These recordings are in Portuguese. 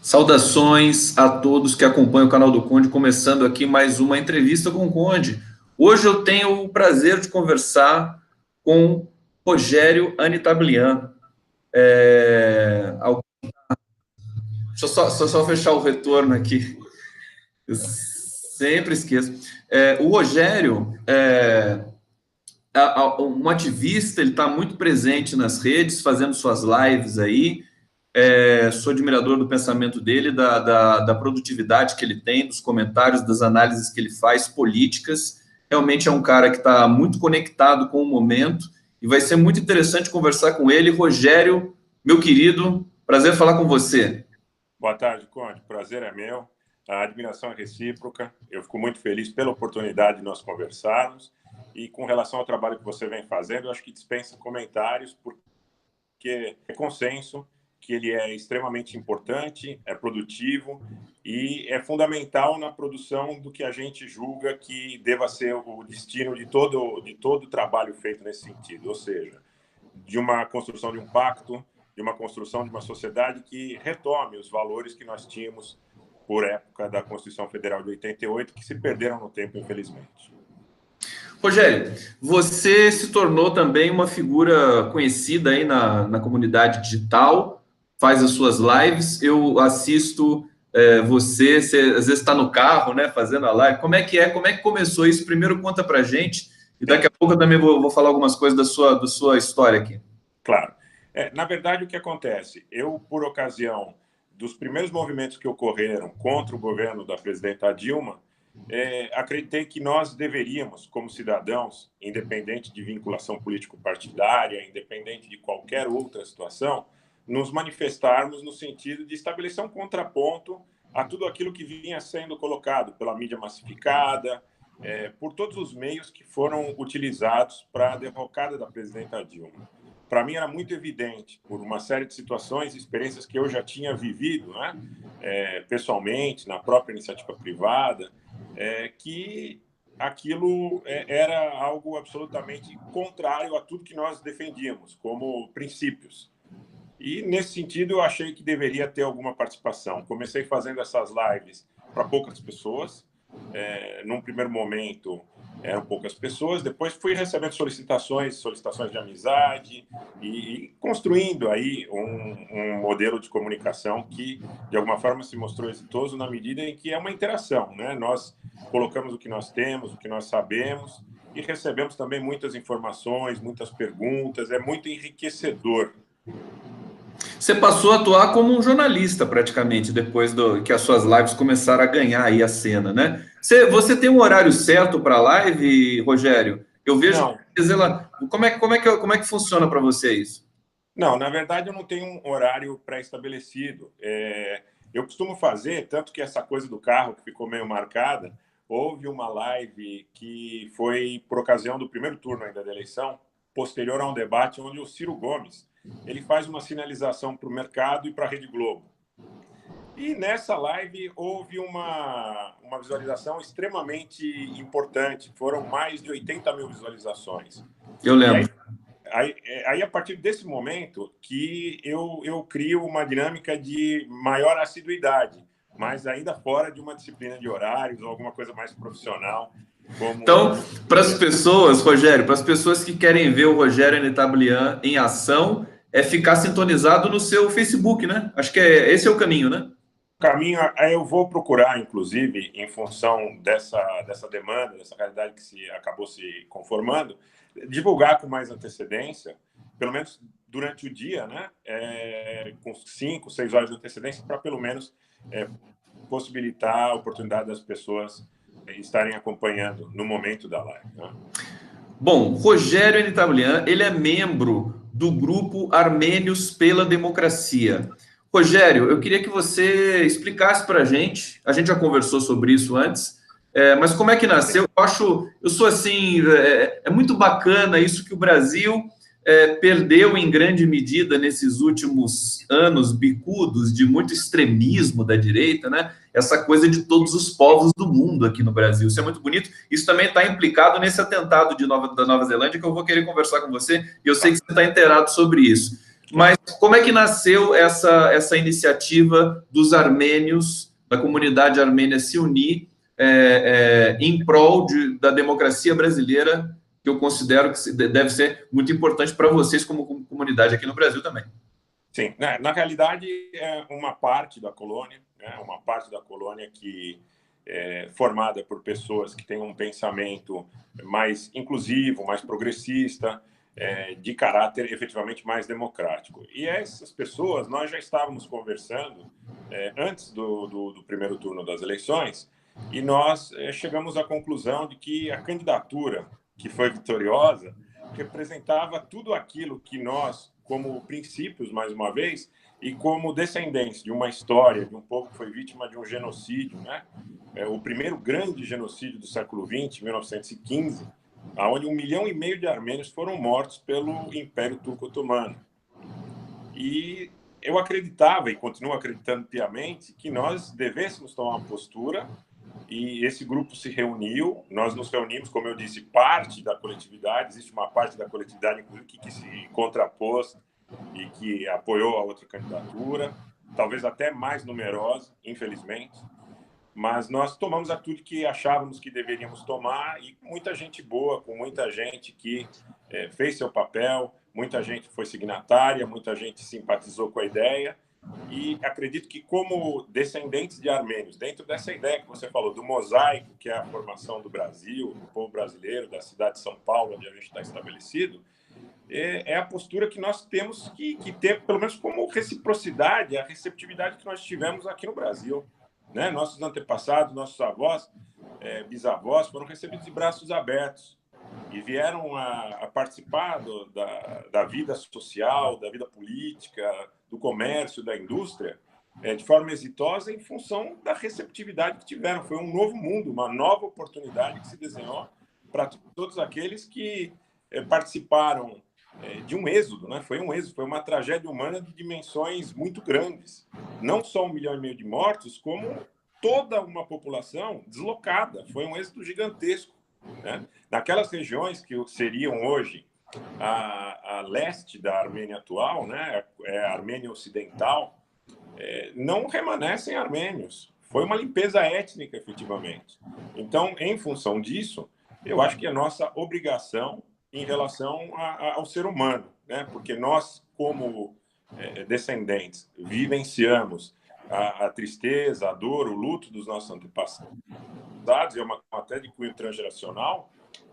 Saudações a todos que acompanham o canal do Conde, começando aqui mais uma entrevista com o Conde. Hoje eu tenho o prazer de conversar com Rogério Anitablian. Deixa eu só fechar o retorno aqui. Eu sempre esqueço. O Rogério um ativista, ele está muito presente nas redes, fazendo suas lives aí. Sou admirador do pensamento dele, da produtividade que ele tem, dos comentários, das análises que ele faz, políticas. Realmente é um cara que está muito conectado com o momento e vai ser muito interessante conversar com ele. Rogério, meu querido, prazer falar com você. Boa tarde, Conde. Prazer é meu. A admiração é recíproca. Eu fico muito feliz pela oportunidade de nós conversarmos. E com relação ao trabalho que você vem fazendo, eu acho que dispensa comentários, porque é consenso que ele é extremamente importante, é produtivo e é fundamental na produção do que a gente julga que deva ser o destino de todo o trabalho feito nesse sentido, ou seja, de uma construção de um pacto, de uma construção de uma sociedade que retome os valores que nós tínhamos por época da Constituição Federal de 88, que se perderam no tempo, infelizmente. Rogério, você se tornou também uma figura conhecida aí na comunidade digital, faz as suas lives, eu assisto você às vezes está no carro, né, fazendo a live. Como é que começou isso? Primeiro conta pra gente, e daqui a pouco eu também vou falar algumas coisas da sua história aqui. Claro. Na verdade, o que acontece? Eu, por ocasião dos primeiros movimentos que ocorreram contra o governo da presidenta Dilma, acreditei que nós deveríamos, como cidadãos, independente de vinculação político-partidária, independente de qualquer outra situação, nos manifestarmos no sentido de estabelecer um contraponto a tudo aquilo que vinha sendo colocado pela mídia massificada, por todos os meios que foram utilizados para a derrocada da presidenta Dilma. Para mim era muito evidente, por uma série de situações e experiências que eu já tinha vivido, né, pessoalmente, na própria iniciativa privada, que aquilo era algo absolutamente contrário a tudo que nós defendíamos como princípios. E, nesse sentido, eu achei que deveria ter alguma participação. Comecei fazendo essas lives para poucas pessoas. Num primeiro momento, eram poucas pessoas. Depois fui recebendo solicitações de amizade e construindo aí um modelo de comunicação que, de alguma forma, se mostrou exitoso na medida em que é uma interação, né? Nós colocamos o que nós temos, o que nós sabemos e recebemos também muitas informações, muitas perguntas. É muito enriquecedor. Você passou a atuar como um jornalista, praticamente, depois que as suas lives começaram a ganhar aí a cena, né? Você tem um horário certo para a live, Rogério? Eu vejo, como é que funciona para você isso? Não, na verdade eu não tenho um horário pré-estabelecido. Eu costumo fazer, tanto que essa coisa do carro que ficou meio marcada, houve uma live que foi por ocasião do primeiro turno ainda da eleição, posterior a um debate onde o Ciro Gomes ele faz uma sinalização para o mercado e para a Rede Globo. E nessa live houve uma visualização extremamente importante. Foram mais de 80 mil visualizações. Eu lembro. Aí, a partir desse momento, que eu crio uma dinâmica de maior assiduidade, mas ainda fora de uma disciplina de horários ou alguma coisa mais profissional. Então, para as pessoas, Rogério, para as pessoas que querem ver o Rogério Anitablian em ação, é ficar sintonizado no seu Facebook, né? Acho que esse é o caminho, né? O caminho, eu vou procurar, inclusive, em função dessa demanda, dessa realidade que acabou se conformando, divulgar com mais antecedência, pelo menos durante o dia, né? Com 5, 6 horas de antecedência, para pelo menos possibilitar a oportunidade das pessoas estarem acompanhando no momento da live, né? Bom, Rogério Anitablian, ele é membro do grupo Armênios pela Democracia. Rogério, eu queria que você explicasse para a gente já conversou sobre isso antes, mas como é que nasceu? Eu sou assim, é muito bacana isso que o Brasil perdeu em grande medida nesses últimos anos bicudos de muito extremismo da direita, né? Essa coisa de todos os povos do mundo aqui no Brasil. Isso é muito bonito. Isso também está implicado nesse atentado da Nova Zelândia, que eu vou querer conversar com você, e eu sei que você está inteirado sobre isso. Mas como é que nasceu essa iniciativa dos armênios, da comunidade armênia se unir em prol da democracia brasileira, que eu considero que deve ser muito importante para vocês como comunidade aqui no Brasil também? Sim, na realidade é uma parte da colônia, né, uma parte da colônia que é formada por pessoas que têm um pensamento mais inclusivo, mais progressista, de caráter efetivamente mais democrático. E essas pessoas, nós já estávamos conversando antes do primeiro turno das eleições, e nós chegamos à conclusão de que a candidatura que foi vitoriosa representava tudo aquilo que nós, como princípios, mais uma vez, e como descendentes de uma história de um povo que foi vítima de um genocídio, né? O primeiro grande genocídio do século XX, 1915, onde 1,5 milhão de armênios foram mortos pelo Império Turco-Otomano. E eu acreditava, e continuo acreditando piamente, que nós devêssemos tomar uma postura, e esse grupo se reuniu, nós nos reunimos, como eu disse, parte da coletividade, existe uma parte da coletividade, inclusive, que se contrapôs e que apoiou a outra candidatura, talvez até mais numerosa, infelizmente, mas nós tomamos a atitude que achávamos que deveríamos tomar, e com muita gente boa, com muita gente que fez seu papel, muita gente foi signatária, muita gente simpatizou com a ideia, e acredito que, como descendentes de armênios, dentro dessa ideia que você falou, do mosaico, que é a formação do Brasil, do povo brasileiro, da cidade de São Paulo, onde a gente está estabelecido, é a postura que nós temos que ter, pelo menos como reciprocidade, a receptividade que nós tivemos aqui no Brasil. Né? Nossos antepassados, nossos avós, bisavós, foram recebidos de braços abertos e vieram a participar da vida social, da vida política, do comércio, da indústria, de forma exitosa em função da receptividade que tiveram. Foi um novo mundo, uma nova oportunidade que se desenhou para todos aqueles que participaram de um êxodo, né? Foi um êxodo, foi uma tragédia humana de dimensões muito grandes. Não só 1,5 milhão de mortos, como toda uma população deslocada. Foi um êxodo gigantesco, né? Naquelas regiões que seriam hoje a leste da Armênia atual, né? A Armênia Ocidental, não remanescem armênios. Foi uma limpeza étnica, efetivamente. Então, em função disso, eu acho que é nossa obrigação em relação ao ser humano, né? Porque nós, como descendentes, vivenciamos a tristeza, a dor, o luto dos nossos antepassados, é uma até de cunho transgeracional.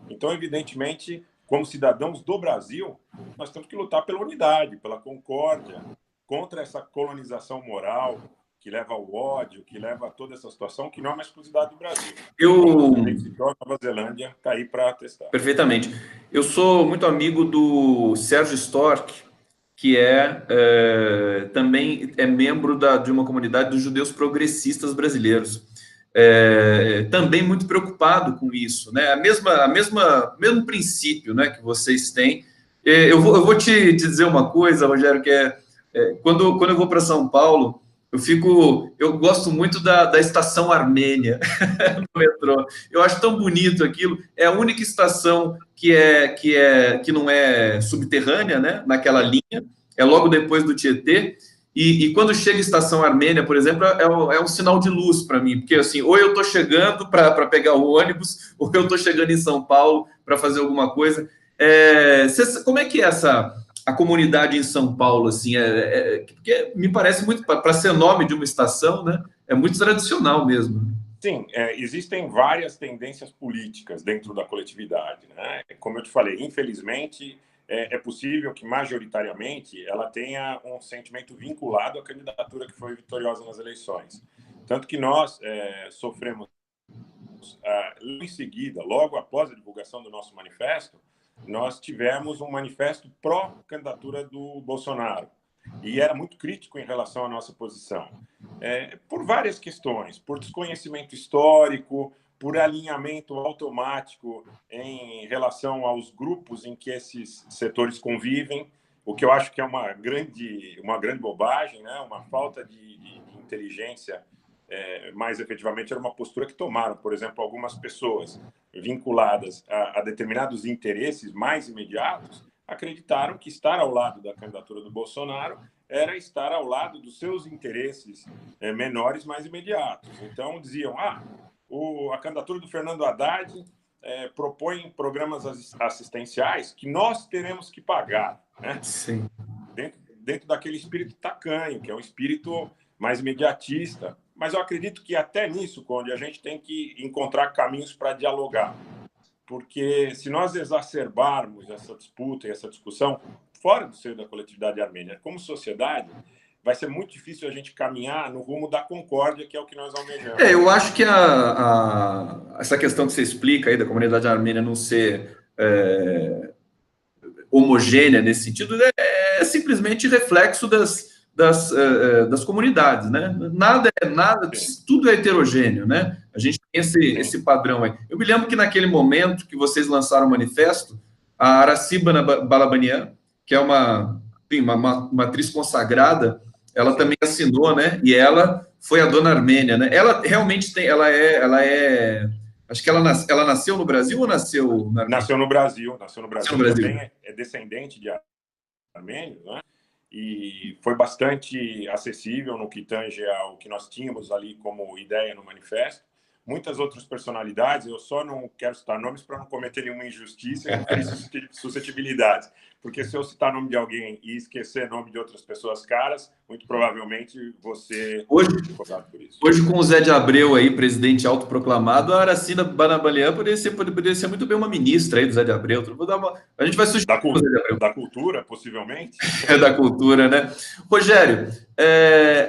Então, evidentemente, como cidadãos do Brasil, nós temos que lutar pela unidade, pela concórdia, contra essa colonização moral que leva ao ódio, que leva a toda essa situação, que não é uma exclusividade do Brasil. Nova Zelândia está aí para testar. Perfeitamente. Eu sou muito amigo do Sérgio Storck, que também é membro de uma comunidade dos judeus progressistas brasileiros. Também muito preocupado com isso, né? Mesmo princípio, né, que vocês têm. Eu vou te dizer uma coisa, Rogério, que quando eu vou para São Paulo, eu gosto muito da estação Armênia no metrô. Eu acho tão bonito aquilo. É a única estação que não é subterrânea, né? Naquela linha. É logo depois do Tietê. E quando chega a estação Armênia, por exemplo, é um sinal de luz para mim, porque assim, ou eu estou chegando para pegar o ônibus, ou eu estou chegando em São Paulo para fazer alguma coisa. Como é que é a comunidade em São Paulo, assim, porque me parece muito, para ser nome de uma estação, né, é muito tradicional mesmo. Sim, existem várias tendências políticas dentro da coletividade, né? Como eu te falei, infelizmente, é possível que, majoritariamente, ela tenha um sentimento vinculado à candidatura que foi vitoriosa nas eleições. Tanto que nós sofremos, em seguida, logo após a divulgação do nosso manifesto, nós tivemos um manifesto pró-candidatura do Bolsonaro. E era muito crítico em relação à nossa posição. Por várias questões, por desconhecimento histórico, por alinhamento automático em relação aos grupos em que esses setores convivem, o que eu acho que é uma grande bobagem, né? Uma falta de inteligência, mas efetivamente era uma postura que tomaram, por exemplo, algumas pessoas vinculadas a determinados interesses mais imediatos, acreditaram que estar ao lado da candidatura do Bolsonaro era estar ao lado dos seus interesses menores, mais imediatos. Então, diziam, a candidatura do Fernando Haddad propõe programas assistenciais que nós teremos que pagar, né? Sim. Dentro daquele espírito tacanho, que é um espírito mais imediatista. Mas eu acredito que até nisso, Conde, a gente tem que encontrar caminhos para dialogar. Porque se nós exacerbarmos essa disputa e essa discussão fora do seio da coletividade armênia, como sociedade, vai ser muito difícil a gente caminhar no rumo da concórdia, que é o que nós almejamos. Eu acho que essa questão que você explica aí da comunidade armênia não ser homogênea nesse sentido é simplesmente reflexo das comunidades, né? Nada, tudo é heterogêneo, né? A gente tem esse padrão aí. Eu me lembro que naquele momento que vocês lançaram o manifesto, a Araciba Balabanian, que é uma atriz consagrada, ela também assinou, né? E ela foi a dona Armênia, né? Ela realmente tem, acho que ela nasceu no Brasil ou nasceu na Armênia? Nasceu no Brasil. Também é descendente de armênios, né? E foi bastante acessível no que tange ao que nós tínhamos ali como ideia no manifesto. Muitas outras personalidades, eu só não quero citar nomes para não cometer nenhuma injustiça e não ferir suscetibilidades, porque se eu citar nome de alguém e esquecer nome de outras pessoas caras, muito provavelmente você hoje por isso. Hoje, com o Zé de Abreu aí, presidente autoproclamado, a Aracina Banabalian poderia ser muito bem uma ministra aí do Zé de Abreu. A gente vai sugerir da cultura, possivelmente. Da cultura, né? Rogério,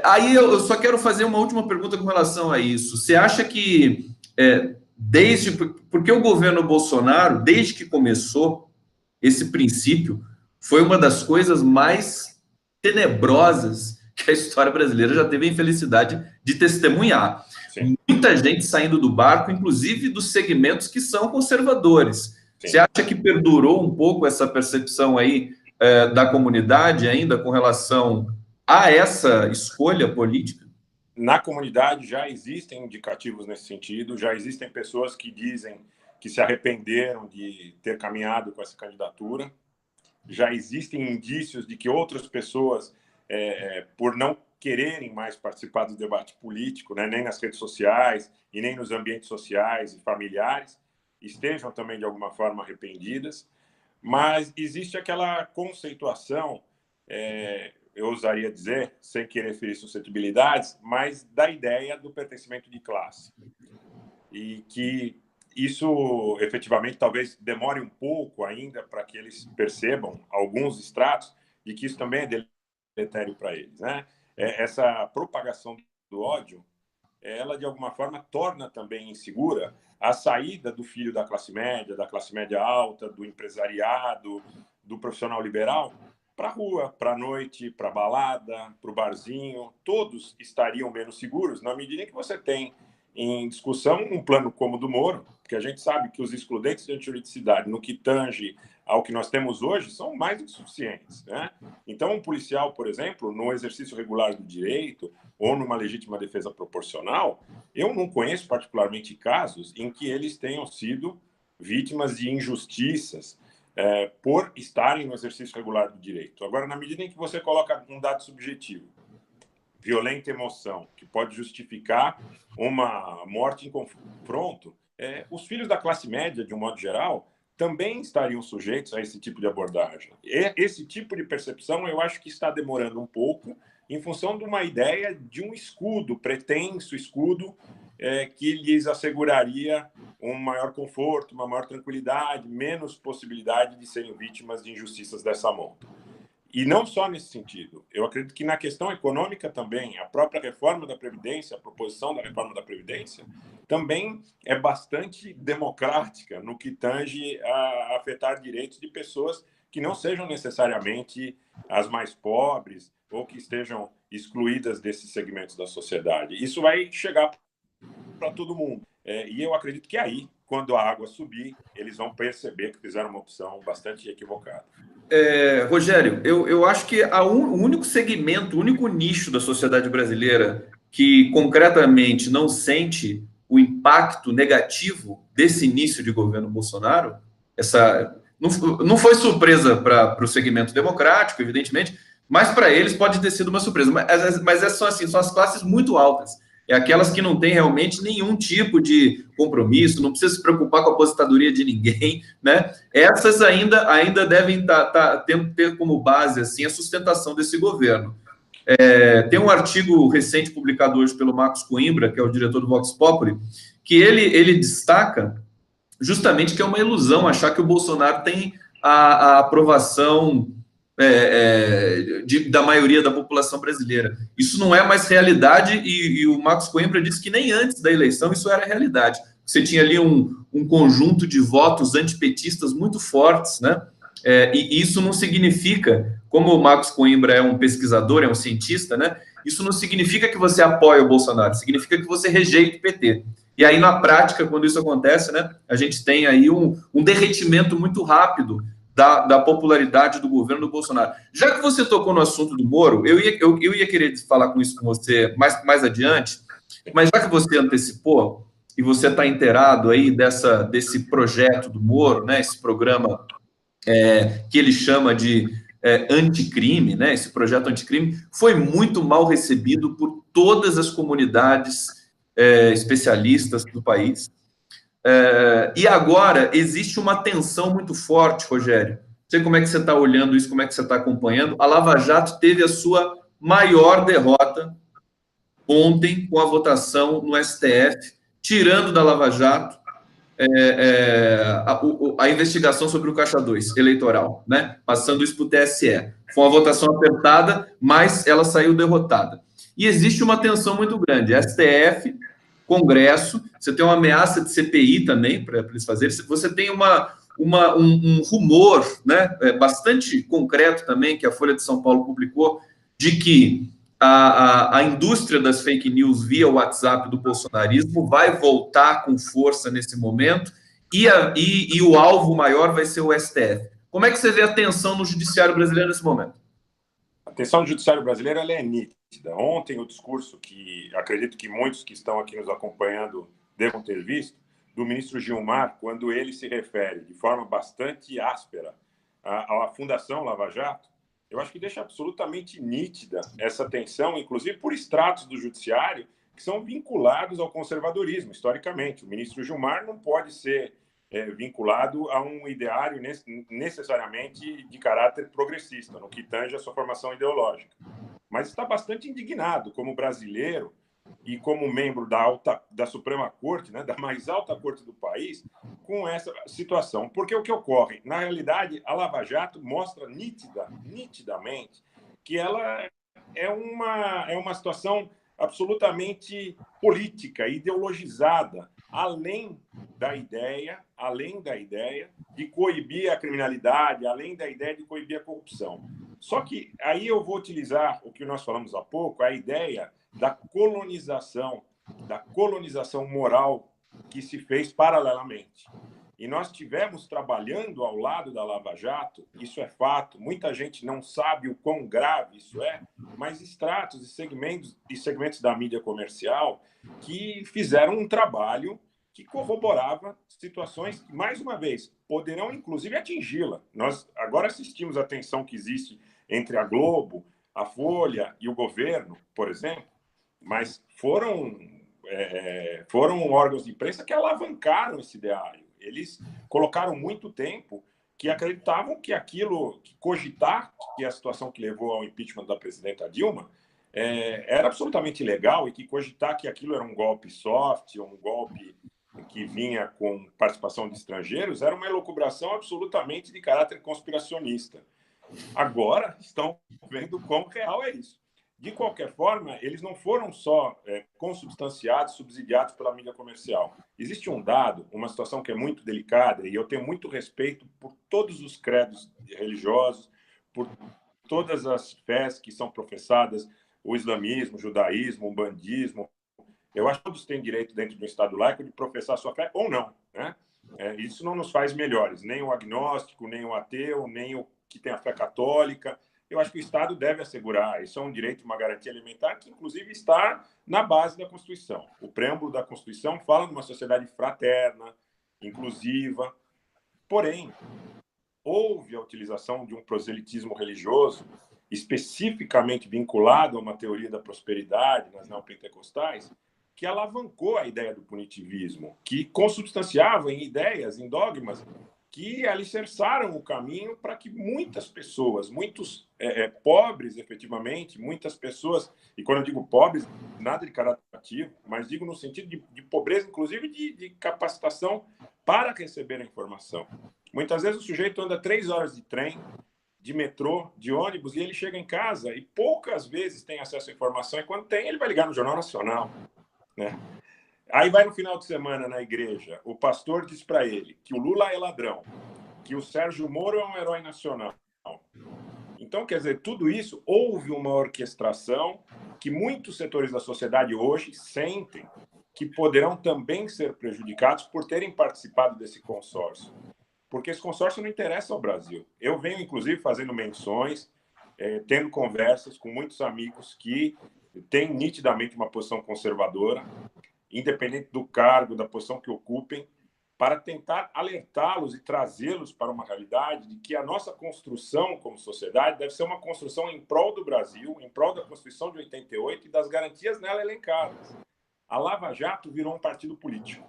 aí eu só quero fazer uma última pergunta com relação a isso. Você acha que, porque o governo Bolsonaro, desde que começou esse princípio, foi uma das coisas mais tenebrosas que a história brasileira já teve a infelicidade de testemunhar. Sim. Muita gente saindo do barco, inclusive dos segmentos que são conservadores. Sim. Você acha que perdurou um pouco essa percepção aí da comunidade ainda com relação a essa escolha política? Na comunidade já existem indicativos nesse sentido, já existem pessoas que dizem que se arrependeram de ter caminhado com essa candidatura, já existem indícios de que outras pessoas, por não quererem mais participar do debate político, né, nem nas redes sociais e nem nos ambientes sociais e familiares, estejam também de alguma forma arrependidas. Mas existe aquela conceituação, eu ousaria dizer, sem querer ferir suscetibilidades, mas da ideia do pertencimento de classe. E que isso, efetivamente, talvez demore um pouco ainda para que eles percebam, alguns estratos, de que isso também é deletério para eles, né? Essa propagação do ódio, ela, de alguma forma, torna também insegura a saída do filho da classe média alta, do empresariado, do profissional liberal, para a rua, para a noite, para a balada, para o barzinho. Todos estariam menos seguros na medida em que você tem em discussão um plano como o do Moro, porque a gente sabe que os excludentes de antijuridicidade, no que tange ao que nós temos hoje, são mais do que suficientes, né? Então, um policial, por exemplo, no exercício regular do direito ou numa legítima defesa proporcional, eu não conheço particularmente casos em que eles tenham sido vítimas de injustiças por estarem no exercício regular do direito. Agora, na medida em que você coloca um dado subjetivo, violenta emoção, que pode justificar uma morte em confronto, os filhos da classe média, de um modo geral, também estariam sujeitos a esse tipo de abordagem. Esse tipo de percepção, eu acho que está demorando um pouco, em função de uma ideia de um escudo, pretenso escudo, que lhes asseguraria um maior conforto, uma maior tranquilidade, menos possibilidade de serem vítimas de injustiças dessa monta. E não só nesse sentido. Eu acredito que na questão econômica também, a própria reforma da Previdência, a proposição da reforma da Previdência, também é bastante democrática no que tange a afetar direitos de pessoas que não sejam necessariamente as mais pobres ou que estejam excluídas desses segmentos da sociedade. Isso vai chegar para todo mundo. E eu acredito que aí, quando a água subir, eles vão perceber que fizeram uma opção bastante equivocada. Rogério, eu acho que o único segmento, o único nicho da sociedade brasileira que concretamente não sente o impacto negativo desse início de governo Bolsonaro, não foi surpresa para o segmento democrático, evidentemente, mas para eles pode ter sido uma surpresa. Mas são, assim, são as classes muito altas. É aquelas que não têm realmente nenhum tipo de compromisso, não precisa se preocupar com a aposentadoria de ninguém, né? Essas ainda devem ter como base assim, a sustentação desse governo. Tem um artigo recente publicado hoje pelo Marcos Coimbra, que é o diretor do Vox Populi, que ele destaca justamente que é uma ilusão achar que o Bolsonaro tem a aprovação da maioria da população brasileira. Isso não é mais realidade e o Marcos Coimbra disse que nem antes da eleição isso era realidade. Você tinha ali um conjunto de votos antipetistas muito fortes, né? E isso não significa, como o Marcos Coimbra é um pesquisador, é um cientista, né? Isso não significa que você apoia o Bolsonaro, significa que você rejeita o PT. E aí, na prática, quando isso acontece, né, a gente tem aí um derretimento muito rápido da popularidade do governo do Bolsonaro. Já que você tocou no assunto do Moro, eu ia querer falar com isso com você mais adiante, mas já que você antecipou e você está inteirado aí desse projeto do Moro, né, esse programa que ele chama de anticrime, né, esse projeto anticrime, foi muito mal recebido por todas as comunidades especialistas do país. E agora existe uma tensão muito forte, Rogério. Não sei como é que você está olhando isso, como é que você está acompanhando. A Lava Jato teve a sua maior derrota ontem com a votação no STF, tirando da Lava Jato a investigação sobre o Caixa 2 eleitoral, né? Passando isso para o TSE. Foi uma votação apertada, mas ela saiu derrotada. E existe uma tensão muito grande. STF, Congresso, você tem uma ameaça de CPI também para eles fazerem. Você tem um rumor, né, bastante concreto também, que a Folha de São Paulo publicou, de que a indústria das fake news via WhatsApp do bolsonarismo vai voltar com força nesse momento e o alvo maior vai ser o STF. Como é que você vê a tensão no judiciário brasileiro nesse momento? A tensão no judiciário brasileiro ela é nítida. Ontem, o discurso que acredito que muitos que estão aqui nos acompanhando devam ter visto, do ministro Gilmar, quando ele se refere de forma bastante áspera à Fundação Lava Jato, eu acho que deixa absolutamente nítida essa tensão, inclusive por estratos do judiciário que são vinculados ao conservadorismo, historicamente. O ministro Gilmar não pode ser vinculado a um ideário necessariamente de caráter progressista, no que tange a sua formação ideológica. Mas está bastante indignado como brasileiro e como membro da Suprema Corte, né, da mais alta corte do país, com essa situação. Porque o que ocorre? Na realidade, a Lava Jato mostra nitidamente que ela é uma situação absolutamente política, ideologizada, além da ideia de coibir a criminalidade, além da ideia de coibir a corrupção. Só que aí eu vou utilizar o que nós falamos há pouco, a ideia da colonização moral que se fez paralelamente. E nós tivemos trabalhando ao lado da Lava Jato, isso é fato, muita gente não sabe o quão grave isso é, mas estratos e segmentos da mídia comercial que fizeram um trabalho que corroborava situações que, mais uma vez, poderão inclusive atingi-la. Nós agora assistimos a tensão que existe entre a Globo, a Folha e o governo, por exemplo, mas foram órgãos de imprensa que alavancaram esse ideário. Eles colocaram muito tempo que acreditavam que cogitar que a situação que levou ao impeachment da presidenta Dilma era absolutamente ilegal e que cogitar que aquilo era um golpe soft, um golpe que vinha com participação de estrangeiros, era uma elucubração absolutamente de caráter conspiracionista. Agora estão vendo quão real é isso. De qualquer forma, eles não foram só consubstanciados, subsidiados pela mídia comercial. Existe um dado, uma situação que é muito delicada, e eu tenho muito respeito por todos os credos religiosos, por todas as fés que são professadas, o islamismo, o judaísmo, o umbandismo. Eu acho que todos têm direito, dentro de um Estado laico, de professar sua fé ou não, né? Isso não nos faz melhores, nem o agnóstico, nem o ateu, nem o que tem a fé católica. Eu acho que o Estado deve assegurar, isso é um direito, uma garantia alimentar, que inclusive está na base da Constituição. O preâmbulo da Constituição fala de uma sociedade fraterna, inclusiva. Porém, houve a utilização de um proselitismo religioso especificamente vinculado a uma teoria da prosperidade nas neopentecostais, que alavancou a ideia do punitivismo, que consubstanciava em ideias, em dogmas, que alicerçaram o caminho para que muitas pessoas, muitos pobres, efetivamente, muitas pessoas, e quando eu digo pobres, nada de caráter ativo, mas digo no sentido de pobreza, inclusive de capacitação para receber a informação. Muitas vezes o sujeito anda 3 horas de trem, de metrô, de ônibus, e ele chega em casa e poucas vezes tem acesso à informação, e quando tem, ele vai ligar no Jornal Nacional, né? Aí vai no final de semana na igreja, o pastor diz para ele que o Lula é ladrão, que o Sérgio Moro é um herói nacional. Então, quer dizer, tudo isso, houve uma orquestração que muitos setores da sociedade hoje sentem que poderão também ser prejudicados por terem participado desse consórcio. Porque esse consórcio não interessa ao Brasil. Eu venho, inclusive, fazendo menções, tendo conversas com muitos amigos que têm nitidamente uma posição conservadora, independente do cargo, da posição que ocupem, para tentar alertá-los e trazê-los para uma realidade de que a nossa construção como sociedade deve ser uma construção em prol do Brasil, em prol da Constituição de 88 e das garantias nela elencadas. A Lava Jato virou um partido político.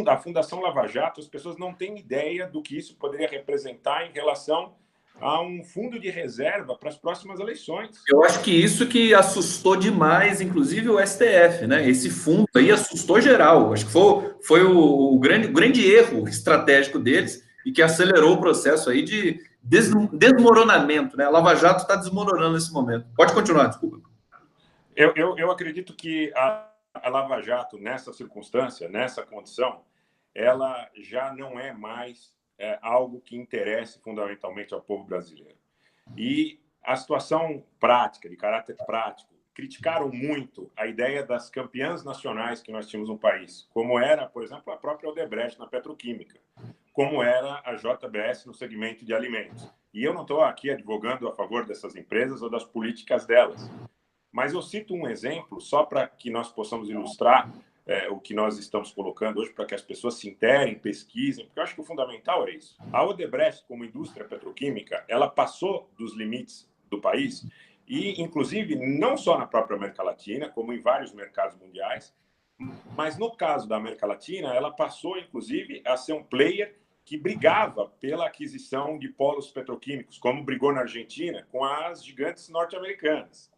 A Fundação Lava Jato, as pessoas não têm ideia do que isso poderia representar em relação a um fundo de reserva para as próximas eleições. Eu acho que isso que assustou demais, inclusive o STF, né? Esse fundo aí assustou geral. Acho que foi o grande erro estratégico deles e que acelerou o processo aí de desmoronamento, né? A Lava Jato está desmoronando nesse momento. Pode continuar, desculpa. Eu acredito que a Lava Jato, nessa circunstância, nessa condição, ela já não é mais algo que interesse fundamentalmente ao povo brasileiro. E a situação prática, de caráter prático, criticaram muito a ideia das campeãs nacionais que nós tínhamos no país, como era, por exemplo, a própria Odebrecht na petroquímica, como era a JBS no segmento de alimentos. E eu não estou aqui advogando a favor dessas empresas ou das políticas delas, mas eu cito um exemplo só para que nós possamos ilustrar o que nós estamos colocando hoje, para que as pessoas se interem, pesquisem, porque eu acho que o fundamental é isso. A Odebrecht, como indústria petroquímica, ela passou dos limites do país e, inclusive, não só na própria América Latina, como em vários mercados mundiais, mas no caso da América Latina, ela passou, inclusive, a ser um player que brigava pela aquisição de polos petroquímicos, como brigou na Argentina com as gigantes norte-americanas.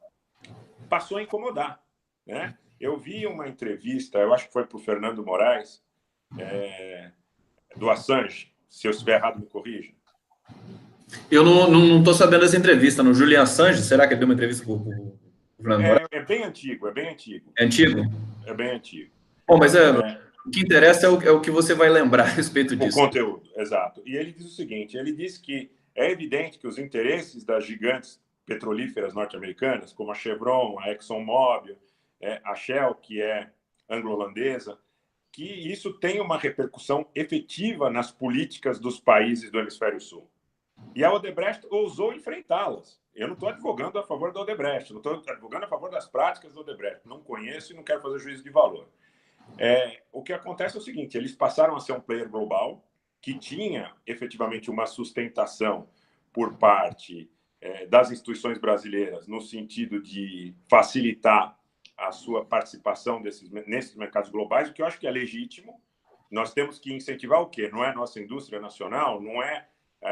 Passou a incomodar, né? Eu vi uma entrevista, eu acho que foi para o Fernando Moraes, do Assange. Se eu estiver errado, me corrija. Eu não estou sabendo dessa entrevista. No Julian Assange, será que ele deu uma entrevista com o Fernando Moraes? É bem antigo, é bem antigo. É antigo? É bem antigo. Bom, mas o que interessa é o que você vai lembrar a respeito disso. O conteúdo, exato. E ele diz o seguinte, ele diz que é evidente que os interesses das gigantes petrolíferas norte-americanas, como a Chevron, a ExxonMobil, a Shell, que é anglo-holandesa, que isso tem uma repercussão efetiva nas políticas dos países do Hemisfério Sul. E a Odebrecht ousou enfrentá-las. Eu não estou advogando a favor da Odebrecht, não estou advogando a favor das práticas da Odebrecht. Não conheço e não quero fazer juízo de valor. O que acontece é o seguinte, eles passaram a ser um player global que tinha efetivamente uma sustentação por parte das instituições brasileiras no sentido de facilitar a sua participação nesses mercados globais, o que eu acho que é legítimo. Nós temos que incentivar o quê? Não é a nossa indústria nacional, não é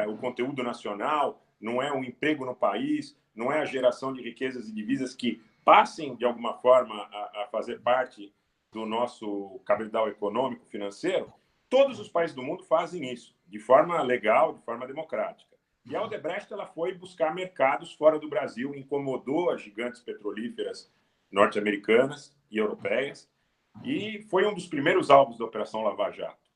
o conteúdo nacional, não é o emprego no país, não é a geração de riquezas e divisas que passem, de alguma forma, a fazer parte do nosso cabedal econômico, financeiro. Todos os países do mundo fazem isso, de forma legal, de forma democrática. E a Odebrecht ela foi buscar mercados fora do Brasil, incomodou as gigantes petrolíferas norte-americanas e europeias, e foi um dos primeiros alvos da Operação Lava Jato.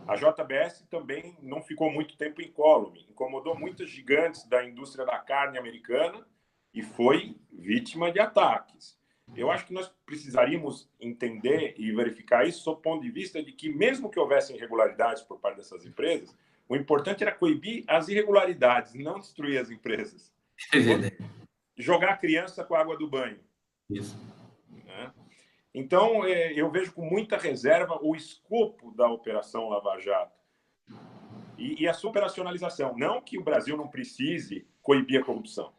A JBS também não ficou muito tempo incólume, incomodou muitas gigantes da indústria da carne americana e foi vítima de ataques. Eu acho que nós precisaríamos entender e verificar isso sob o ponto de vista de que, mesmo que houvessem irregularidades por parte dessas empresas, o importante era coibir as irregularidades, não destruir as empresas. Jogar a criança com a água do banho. Isso. Né? Então, eu vejo com muita reserva o escopo da Operação Lava Jato. e a superacionalização. Não que o Brasil não precise coibir a corrupção.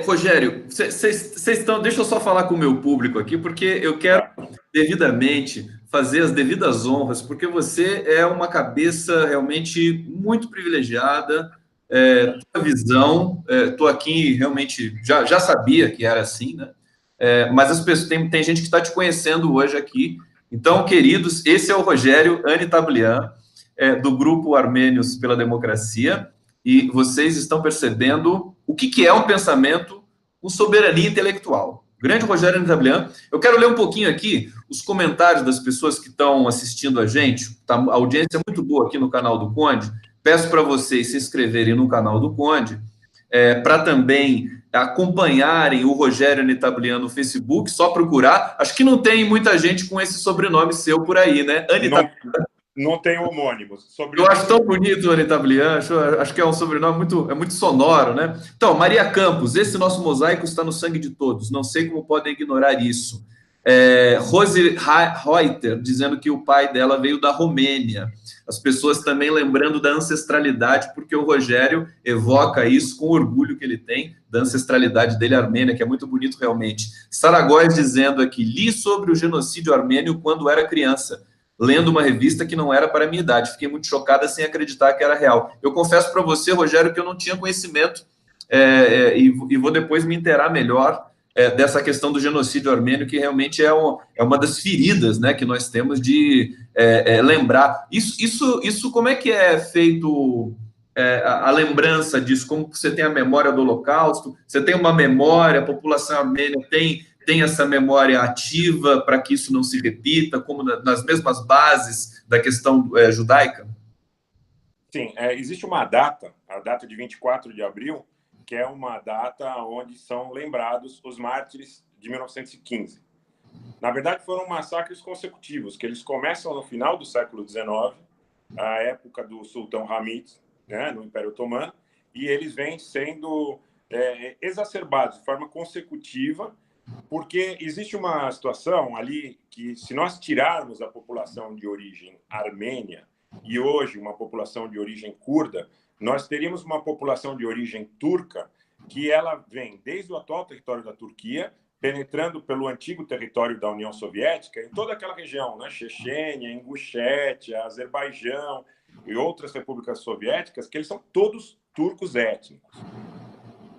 Rogério, vocês estão. Deixa eu só falar com o meu público aqui, porque eu quero devidamente fazer as devidas honras, porque você é uma cabeça realmente muito privilegiada. Tua visão, estou aqui realmente, já sabia que era assim, né? Mas as pessoas, tem gente que está te conhecendo hoje aqui. Então, queridos, esse é o Rogério Anitablian, do Grupo Armênios pela Democracia, e vocês estão percebendo o que é um pensamento com soberania intelectual. Grande Rogério Anitablian. Eu quero ler um pouquinho aqui os comentários das pessoas que estão assistindo a gente. Tá, a audiência é muito boa aqui no canal do Conde. Peço para vocês se inscreverem no canal do Conde, para também acompanharem o Rogério Anitablian no Facebook, só procurar. Acho que não tem muita gente com esse sobrenome seu por aí, né? Não tem homônimos. Eu acho tão bonito o Anitablian, acho que é um sobrenome muito sonoro, né? Então, Maria Campos, esse nosso mosaico está no sangue de todos, não sei como podem ignorar isso. Rose Reuter, dizendo que o pai dela veio da Romênia. As pessoas também lembrando da ancestralidade, porque o Rogério evoca isso com o orgulho que ele tem da ancestralidade dele armênia, que é muito bonito realmente. Saragóis dizendo aqui, li sobre o genocídio armênio quando era criança, lendo uma revista que não era para a minha idade. Fiquei muito chocada sem acreditar que era real. Eu confesso para você, Rogério, que eu não tinha conhecimento e vou depois me inteirar melhor dessa questão do genocídio armênio, que realmente é uma das feridas, né, que nós temos de lembrar. Isso como é que é feito a lembrança disso? Como você tem a memória do Holocausto? Você tem uma memória, a população armênia tem essa memória ativa para que isso não se repita, como nas mesmas bases da questão judaica? Sim, existe uma data, a data de 24 de abril, que é uma data onde são lembrados os mártires de 1915. Na verdade, foram massacres consecutivos, que eles começam no final do século XIX, a época do Sultão Hamid, né, no Império Otomano, e eles vêm sendo exacerbados de forma consecutiva, porque existe uma situação ali que, se nós tirarmos a população de origem armênia e hoje uma população de origem curda, nós teríamos uma população de origem turca que ela vem desde o atual território da Turquia, penetrando pelo antigo território da União Soviética, em toda aquela região, né? Chechênia, Ingushétia, Azerbaijão e outras repúblicas soviéticas, que eles são todos turcos étnicos.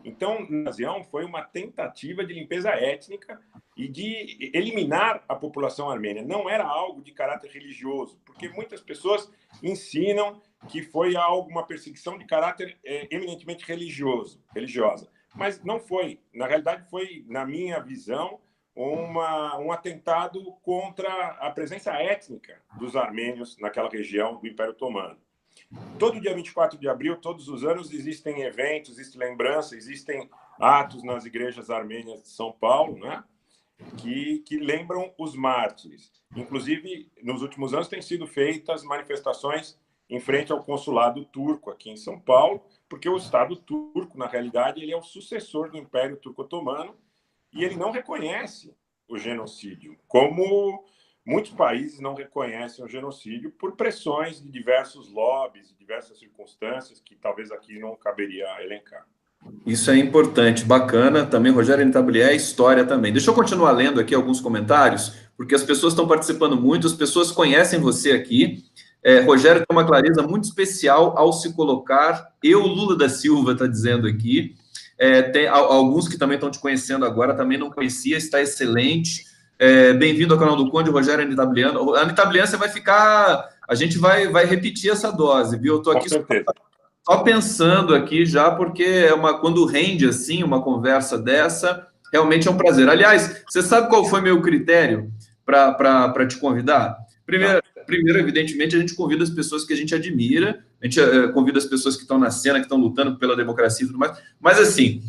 Então, a invasão foi uma tentativa de limpeza étnica e de eliminar a população armênia. Não era algo de caráter religioso, porque muitas pessoas ensinam que foi uma perseguição de caráter eminentemente religiosa. Mas não foi. Na realidade, foi, na minha visão, um atentado contra a presença étnica dos armênios naquela região do Império Otomano. Todo dia 24 de abril, todos os anos, existem eventos, existe lembrança, existem atos nas igrejas armênias de São Paulo, né, que lembram os mártires. Inclusive, nos últimos anos, têm sido feitas manifestações em frente ao consulado turco aqui em São Paulo, porque o Estado turco, na realidade, ele é o sucessor do Império Turco-Otomano e ele não reconhece o genocídio, como muitos países não reconhecem o genocídio por pressões de diversos lobbies, de diversas circunstâncias que talvez aqui não caberia elencar. Isso é importante, bacana. Também, Rogério Anitablian, é história também. Deixa eu continuar lendo aqui alguns comentários, porque as pessoas estão participando muito, as pessoas conhecem você aqui. Rogério tem uma clareza muito especial ao se colocar. Lula da Silva está dizendo aqui. Tem alguns que também estão te conhecendo agora, também não conhecia, está excelente. Bem-vindo ao canal do Conde, Rogério Anitablian. Anitablian, você vai ficar... A gente vai repetir essa dose, viu? Eu estou aqui só pensando aqui já, porque quando rende assim uma conversa dessa, realmente é um prazer. Aliás, você sabe qual foi meu critério para te convidar? Primeiro, evidentemente, a gente convida as pessoas que a gente admira, a gente convida as pessoas que estão na cena, que estão lutando pela democracia e tudo mais, mas assim,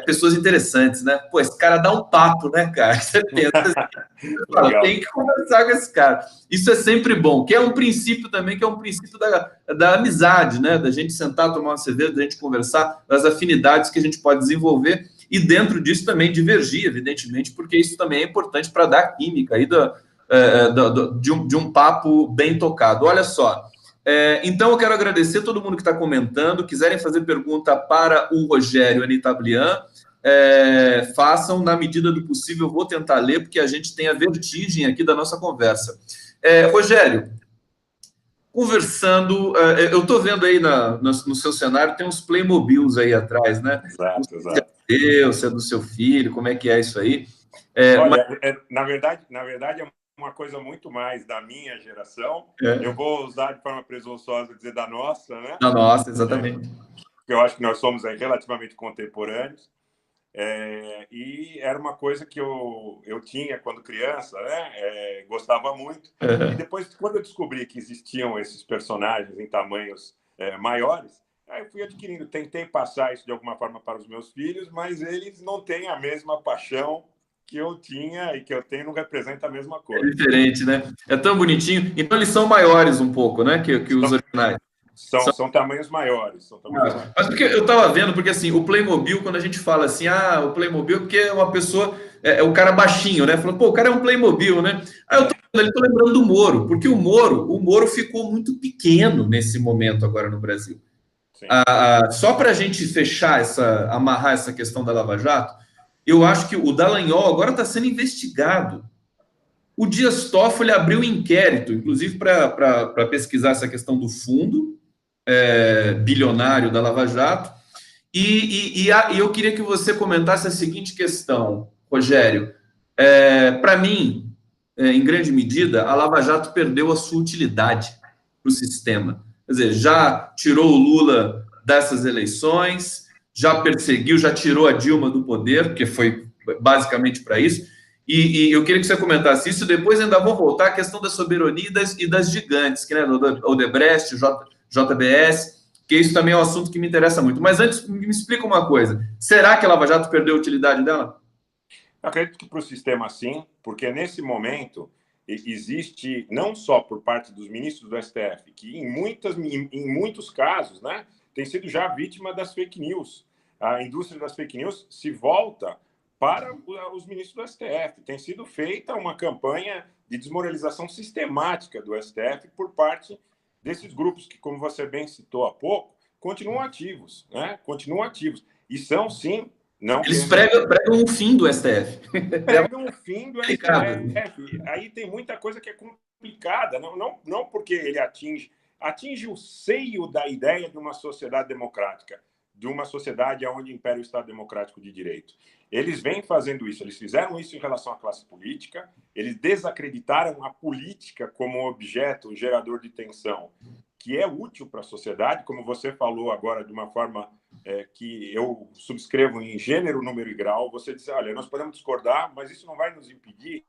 pessoas interessantes, né? Pô, esse cara dá um papo, né, cara? Você pensa assim, tem que conversar com esse cara. Isso é sempre bom, que é um princípio também, que é um princípio da amizade, né? Da gente sentar, tomar uma cerveja, da gente conversar, das afinidades que a gente pode desenvolver, e dentro disso também divergir, evidentemente, porque isso também é importante para dar química aí de um papo bem tocado. Olha só, Então, eu quero agradecer todo mundo que está comentando. Quiserem fazer pergunta para o Rogério Anitablian, façam na medida do possível. Eu vou tentar ler, porque a gente tem a vertigem aqui da nossa conversa. Rogério, conversando, eu estou vendo aí no seu cenário, tem uns Playmobils aí atrás, né? Exato. Se é do seu filho, como é que é isso aí? Olha, na verdade, é uma coisa muito mais da minha geração. Eu vou usar de forma presunçosa dizer da nossa, né? Da nossa, exatamente. Porque eu acho que nós somos relativamente contemporâneos. E era uma coisa que eu tinha quando criança, né? Gostava muito. E depois, quando eu descobri que existiam esses personagens em tamanhos maiores, aí eu fui adquirindo. Tentei passar isso de alguma forma para os meus filhos, mas eles não têm a mesma paixão que eu tinha e que eu tenho, não representa a mesma coisa. É diferente, né? É tão bonitinho. Então, eles são maiores um pouco, né? Que os originais. São tamanhos maiores. Mas porque eu estava vendo, porque assim, o Playmobil, quando a gente fala assim, o Playmobil, porque é uma pessoa, o cara baixinho, né? Falou, pô, o cara é um Playmobil, né? Aí eu tô lembrando do Moro, porque o Moro ficou muito pequeno nesse momento agora no Brasil. Só para a gente amarrar essa questão da Lava Jato, eu acho que o Dallagnol agora está sendo investigado. O Dias Toffoli abriu um inquérito, inclusive para pesquisar essa questão do fundo bilionário da Lava Jato. E eu queria que você comentasse a seguinte questão, Rogério. Para mim, em grande medida, a Lava Jato perdeu a sua utilidade para o sistema. Quer dizer, já tirou o Lula dessas eleições, já perseguiu, já tirou a Dilma do poder, porque foi basicamente para isso. E eu queria que você comentasse isso. Depois ainda vou voltar à questão da soberania e das gigantes, que, né, Odebrecht, JBS, que isso também é um assunto que me interessa muito. Mas antes, me explica uma coisa. Será que a Lava Jato perdeu a utilidade dela? Eu acredito que para o sistema, sim, porque nesse momento existe, não só por parte dos ministros do STF, que em muitos casos, né, tem sido já vítima das fake news. A indústria das fake news se volta para os ministros do STF. Tem sido feita uma campanha de desmoralização sistemática do STF por parte desses grupos que, como você bem citou há pouco, continuam ativos, né? Continuam ativos. E são, sim... Eles pregam o fim do STF. Pregam o fim do STF. Aí tem muita coisa que é complicada. Não porque ele atinge o seio da ideia de uma sociedade democrática, de uma sociedade onde impera o Estado Democrático de Direito. Eles vêm fazendo isso. Eles fizeram isso em relação à classe política. Eles desacreditaram a política como objeto gerador de tensão, que é útil para a sociedade, como você falou agora, de uma forma que eu subscrevo em gênero, número e grau. Você disse, olha, nós podemos discordar, mas isso não vai nos impedir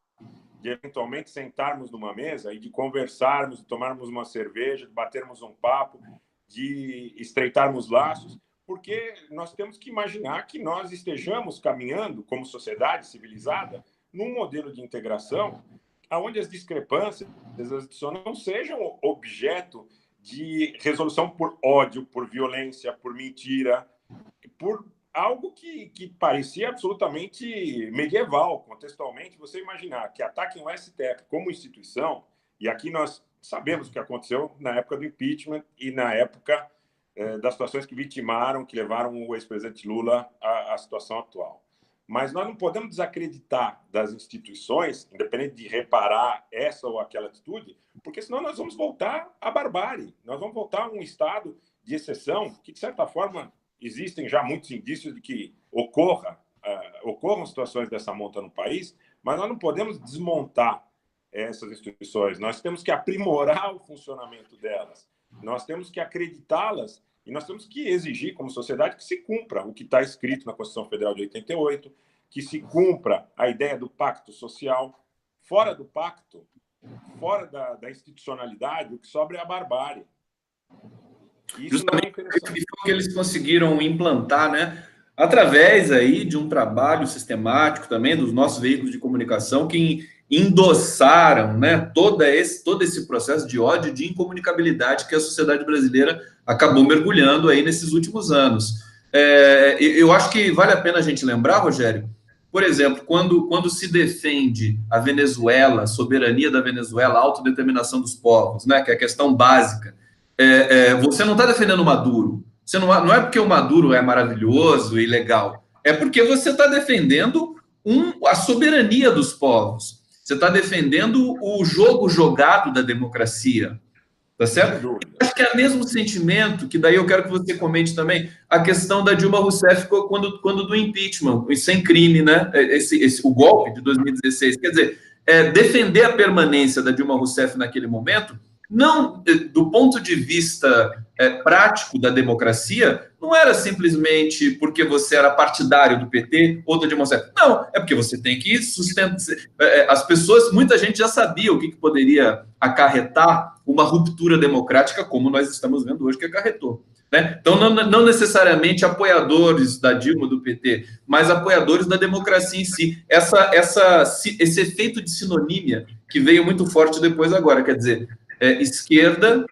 de, eventualmente, sentarmos numa mesa e de conversarmos, de tomarmos uma cerveja, de batermos um papo, de estreitarmos laços, porque nós temos que imaginar que nós estejamos caminhando, como sociedade civilizada, num modelo de integração onde as discrepâncias não sejam objeto de resolução por ódio, por violência, por mentira, por algo que parecia absolutamente medieval, contextualmente. Você imaginar que ataquem o STF como instituição, e aqui nós sabemos o que aconteceu na época do impeachment e na época das situações que vitimaram, que levaram o ex-presidente Lula à situação atual. Mas nós não podemos desacreditar das instituições, independente de reparar essa ou aquela atitude, porque senão nós vamos voltar à barbárie. Nós vamos voltar a um estado de exceção que, de certa forma, existem já muitos indícios de que ocorram situações dessa monta no país, mas nós não podemos desmontar essas instituições. Nós temos que aprimorar o funcionamento delas. Nós temos que acreditá-las e nós temos que exigir, como sociedade, que se cumpra o que está escrito na Constituição Federal de 88, que se cumpra a ideia do pacto social. Fora do pacto, fora da institucionalidade, o que sobra é a barbárie. Isso justamente não é interessante. foi o que eles conseguiram implantar, né? Através aí de um trabalho sistemático também dos nossos veículos de comunicação que endossaram, né, todo esse processo de ódio e de incomunicabilidade que a sociedade brasileira acabou mergulhando aí nesses últimos anos. Eu acho que vale a pena a gente lembrar, Rogério, por exemplo, quando se defende a Venezuela, a soberania da Venezuela, a autodeterminação dos povos, né, que é a questão básica, você não está defendendo o Maduro. Você não é porque o Maduro é maravilhoso e legal. É porque você está defendendo a soberania dos povos. Você está defendendo o jogo jogado da democracia. Tá Sem certo? dúvida. Acho que é o mesmo sentimento, que daí eu quero que você comente também, a questão da Dilma Rousseff quando do impeachment, sem crime, né? O golpe de 2016. Quer dizer, defender a permanência da Dilma Rousseff naquele momento, não do ponto de vista prático da democracia, não era simplesmente porque você era partidário do PT ou da Dilma Rousseff. Não, é porque você tem que sustentar. As pessoas, muita gente já sabia o que poderia acarretar uma ruptura democrática, como nós estamos vendo hoje que acarretou. Né? Então, não necessariamente apoiadores da Dilma, do PT, mas apoiadores da democracia em si. Esse efeito de sinonímia que veio muito forte depois agora, quer dizer, esquerda,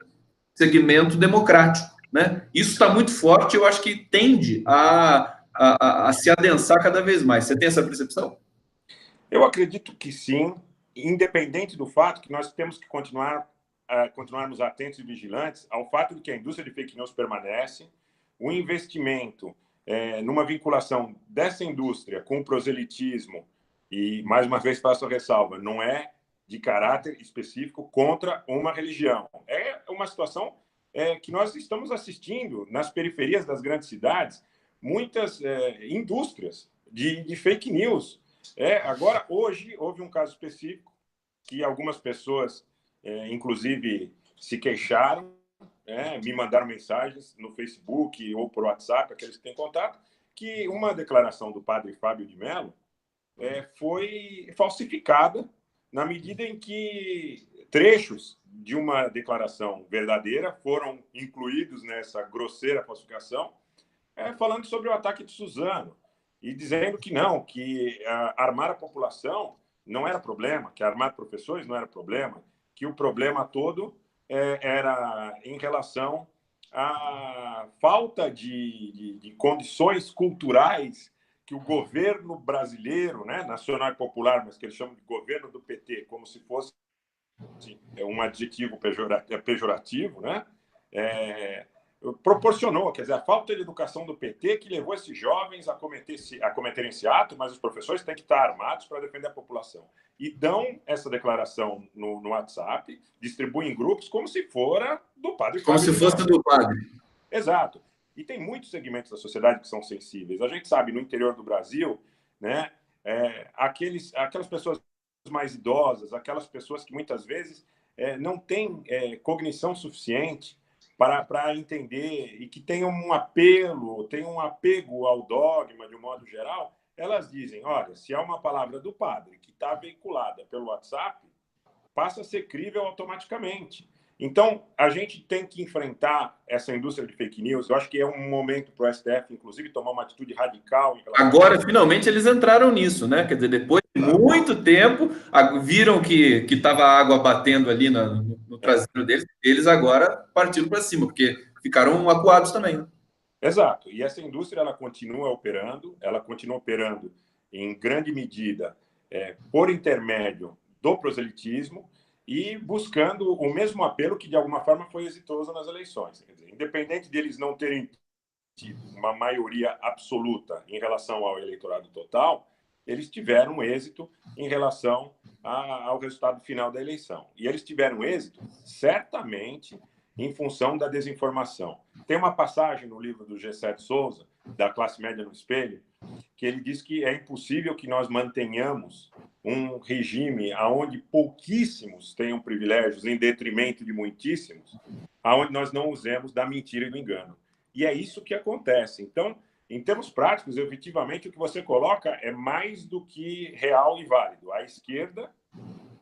segmento democrático. Né? Isso está muito forte, eu acho que tende a se adensar cada vez mais. Você tem essa percepção? Eu acredito que sim, independente do fato que nós temos que continuarmos atentos e vigilantes ao fato de que a indústria de fake news permanece, o investimento numa vinculação dessa indústria com o proselitismo, e, mais uma vez, faço a ressalva, não é de caráter específico contra uma religião. É uma situação que nós estamos assistindo nas periferias das grandes cidades, muitas indústrias de fake news. Agora, hoje, houve um caso específico que algumas pessoas, inclusive, se queixaram, me mandaram mensagens no Facebook ou por WhatsApp, aqueles que têm contato, que uma declaração do padre Fábio de Mello foi falsificada na medida em que trechos de uma declaração verdadeira foram incluídos nessa grosseira falsificação, falando sobre o ataque de Suzano e dizendo que não, que armar a população não era problema, que armar professores não era problema, que o problema todo era em relação à falta de condições culturais que o governo brasileiro, né, nacional e popular, mas que eles chamam de governo do PT, como se fosse um adjetivo pejorativo, né, proporcionou, quer dizer, a falta de educação do PT que levou esses jovens a cometerem esse ato, mas os professores têm que estar armados para defender a população. E dão essa declaração no WhatsApp, distribuem em grupos como se fora do padre Como Fábio. se fosse do padre. Exato. E tem muitos segmentos da sociedade que são sensíveis. A gente sabe, no interior do Brasil, né, aquelas pessoas mais idosas, aquelas pessoas que muitas vezes não têm cognição suficiente para entender e que tenham um apego ao dogma de um modo geral, elas dizem, olha, se é uma palavra do padre que está veiculada pelo WhatsApp, passa a ser crível automaticamente. Então, a gente tem que enfrentar essa indústria de fake news. Eu acho que é um momento para o STF, inclusive, tomar uma atitude radical. Agora, finalmente, eles entraram nisso, né? Quer dizer, depois de muito tempo, viram que estava a água batendo ali no traseiro deles, eles agora partiram para cima, porque ficaram acuados também. Né? Exato. E essa indústria ela continua operando em grande medida por intermédio do proselitismo, e buscando o mesmo apelo que, de alguma forma, foi exitoso nas eleições. Quer dizer, independente de eles não terem tido uma maioria absoluta em relação ao eleitorado total, eles tiveram êxito em relação ao resultado final da eleição. E eles tiveram êxito, certamente, em função da desinformação. Tem uma passagem no livro do G7 Souza, da Classe Média no Espelho, que ele diz que é impossível que nós mantenhamos um regime onde pouquíssimos tenham privilégios em detrimento de muitíssimos, onde nós não usemos da mentira e do engano. E é isso que acontece. Então, em termos práticos, efetivamente, o que você coloca é mais do que real e válido. A esquerda,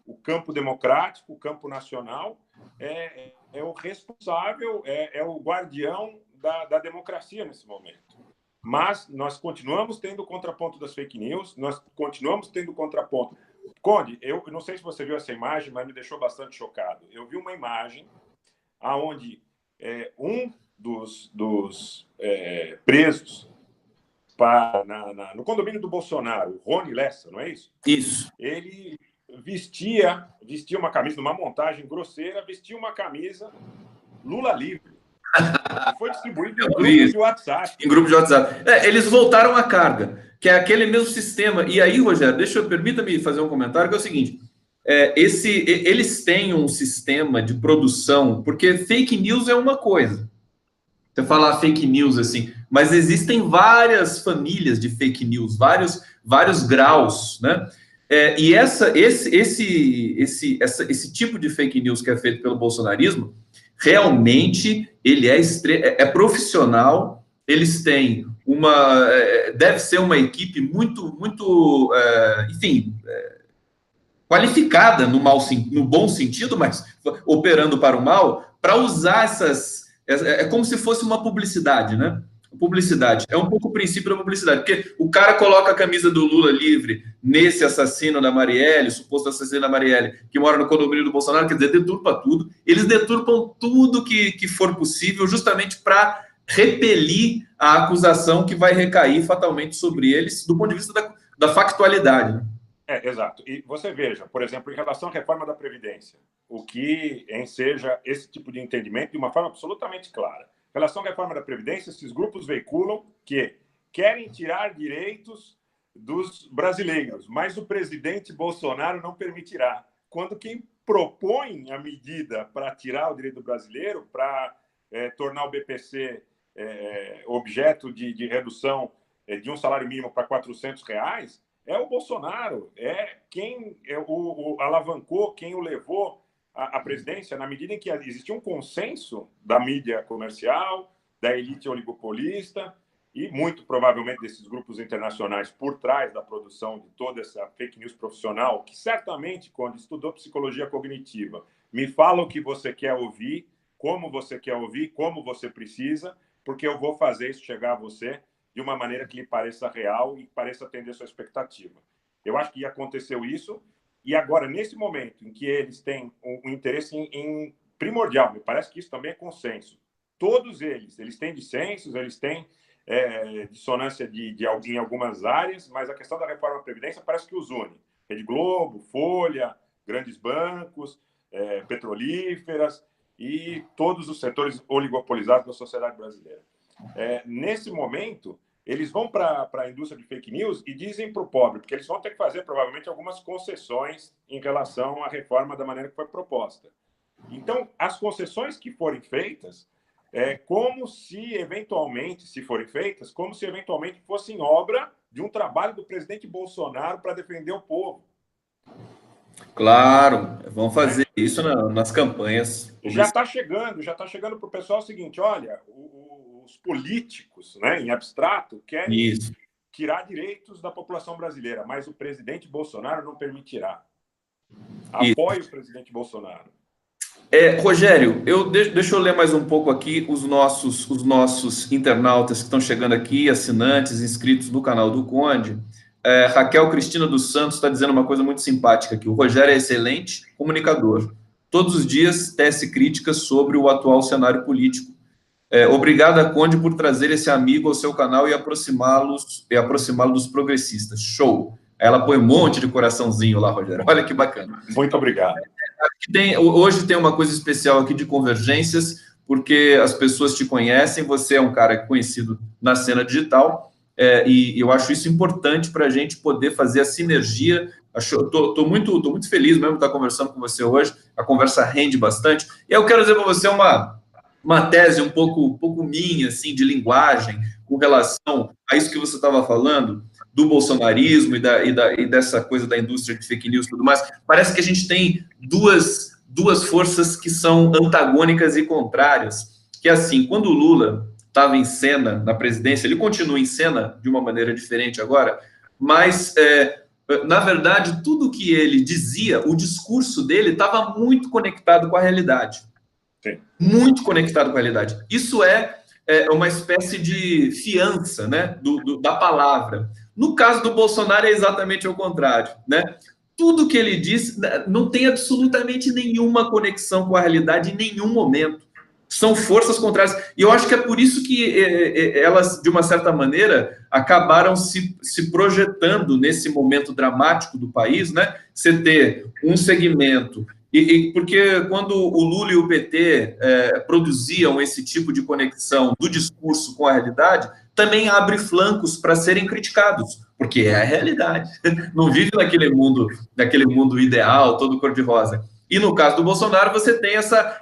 o campo democrático, o campo nacional, é o responsável, é o guardião da democracia nesse momento. Mas nós continuamos tendo o contraponto das fake news, nós continuamos tendo o contraponto. Conde, eu não sei se você viu essa imagem, mas me deixou bastante chocado. Eu vi uma imagem onde um dos presos no condomínio do Bolsonaro, o Rony Lessa, não é isso? Isso. Ele vestia uma camisa, numa montagem grosseira, vestia uma camisa Lula livre. E foi distribuído em grupo de WhatsApp. Em grupo de WhatsApp. Eles voltaram à carga, que é aquele mesmo sistema. E aí, Rogério, permita-me fazer um comentário, que é o seguinte. Eles têm um sistema de produção, porque fake news é uma coisa. Você falar fake news assim, mas existem várias famílias de fake news, vários graus, né? E esse tipo de fake news que é feito pelo bolsonarismo, realmente ele é profissional. Eles têm deve ser uma equipe muito, enfim, qualificada no bom sentido, mas operando para o mal, para usar é como se fosse uma publicidade, né? Publicidade. É um pouco o princípio da publicidade, porque o cara coloca a camisa do Lula livre nesse assassino da Marielle, suposto assassino da Marielle, que mora no condomínio do Bolsonaro, quer dizer, deturpa tudo. Eles deturpam tudo que for possível, justamente para repelir a acusação que vai recair fatalmente sobre eles, do ponto de vista da factualidade, né? Exato. E você veja, por exemplo, em relação à reforma da Previdência, o que enseja esse tipo de entendimento de uma forma absolutamente clara. Em relação à reforma da Previdência, esses grupos veiculam que querem tirar direitos dos brasileiros, mas o presidente Bolsonaro não permitirá. Quando quem propõe a medida para tirar o direito do brasileiro, para tornar o BPC objeto de redução de um salário mínimo para R$400, é o Bolsonaro, é quem o alavancou, quem o levou à presidência, na medida em que existia um consenso da mídia comercial, da elite oligopolista e, muito provavelmente, desses grupos internacionais por trás da produção de toda essa fake news profissional, que certamente, quando estudou psicologia cognitiva, me fala o que você quer ouvir, como você precisa, porque eu vou fazer isso chegar a você de uma maneira que lhe pareça real e pareça atender sua expectativa. Eu acho que aconteceu isso, e agora, nesse momento em que eles têm um interesse em primordial, me parece que isso também é consenso. Todos eles têm dissensos, eles têm dissonância em algumas áreas, mas a questão da reforma da Previdência parece que os une. Rede Globo, Folha, grandes bancos, petrolíferas e todos os setores oligopolizados da sociedade brasileira. Nesse momento, eles vão para a indústria de fake news e dizem para o pobre, porque eles vão ter que fazer provavelmente algumas concessões em relação à reforma da maneira que foi proposta. Então, as concessões que forem feitas, como se eventualmente fossem obra de um trabalho do presidente Bolsonaro para defender o povo. Claro, vão fazer isso nas campanhas. Já está chegando para o pessoal o seguinte: olha, os políticos, né, em abstrato, querem tirar direitos da população brasileira, mas o presidente Bolsonaro não permitirá. Apoie o presidente Bolsonaro. Rogério, deixa eu ler mais um pouco aqui os nossos internautas que estão chegando aqui, assinantes, inscritos no canal do Conde. Raquel Cristina dos Santos está dizendo uma coisa muito simpática aqui. O Rogério é excelente comunicador. Todos os dias tece críticas sobre o atual cenário político. Obrigada, Conde, por trazer esse amigo ao seu canal e aproximá-lo dos progressistas. Show! Ela põe um monte de coraçãozinho lá, Rogério. Olha que bacana. Muito obrigado. Hoje tem uma coisa especial aqui de convergências, porque as pessoas te conhecem, você é um cara conhecido na cena digital, e eu acho isso importante para a gente poder fazer a sinergia. Estou muito feliz mesmo de estar conversando com você hoje, a conversa rende bastante, e eu quero dizer para você uma tese um pouco minha, assim, de linguagem, com relação a isso que você estava falando, do bolsonarismo e dessa coisa da indústria de fake news e tudo mais. Parece que a gente tem duas forças que são antagônicas e contrárias, que assim, quando o Lula estava em cena na presidência, ele continua em cena de uma maneira diferente agora, mas, na verdade, tudo que ele dizia, o discurso dele estava muito conectado com a realidade. Sim. Muito conectado com a realidade. Isso é uma espécie de fiança, né, da palavra. No caso do Bolsonaro é exatamente o contrário, né? Tudo que ele diz não tem absolutamente nenhuma conexão com a realidade em nenhum momento. São forças contrárias. E eu acho que é por isso que elas, de uma certa maneira, acabaram se projetando nesse momento dramático do país, né? Você ter um segmento Porque quando o Lula e o PT produziam esse tipo de conexão do discurso com a realidade, também abre flancos para serem criticados, porque é a realidade. Não vive naquele mundo ideal, todo cor-de-rosa. E no caso do Bolsonaro, você tem essa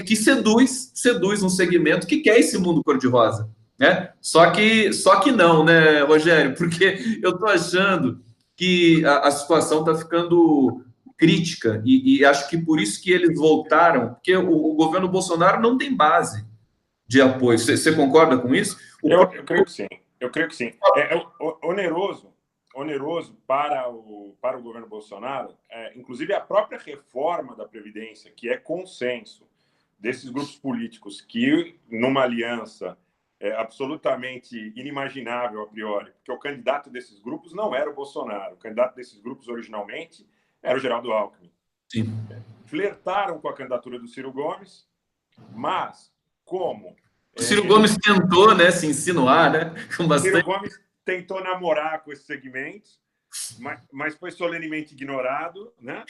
que seduz um segmento que quer esse mundo cor-de-rosa, né? Só que não, né, Rogério? Porque eu estou achando que a situação está ficando crítica, e acho que por isso que eles voltaram, porque o governo Bolsonaro não tem base de apoio. Você concorda com isso? Eu creio que sim. Eu creio que sim. É oneroso para o governo Bolsonaro, inclusive a própria reforma da Previdência, que é consenso desses grupos políticos que, numa aliança absolutamente inimaginável a priori, porque o candidato desses grupos não era o Bolsonaro, o candidato desses grupos originalmente era o Geraldo Alckmin. Sim. Flertaram com a candidatura do Ciro Gomes, mas como o Ciro Gomes tentou, né, se insinuar, né? Com bastante... Ciro Gomes tentou namorar com esses segmentos, mas foi solenemente ignorado, né?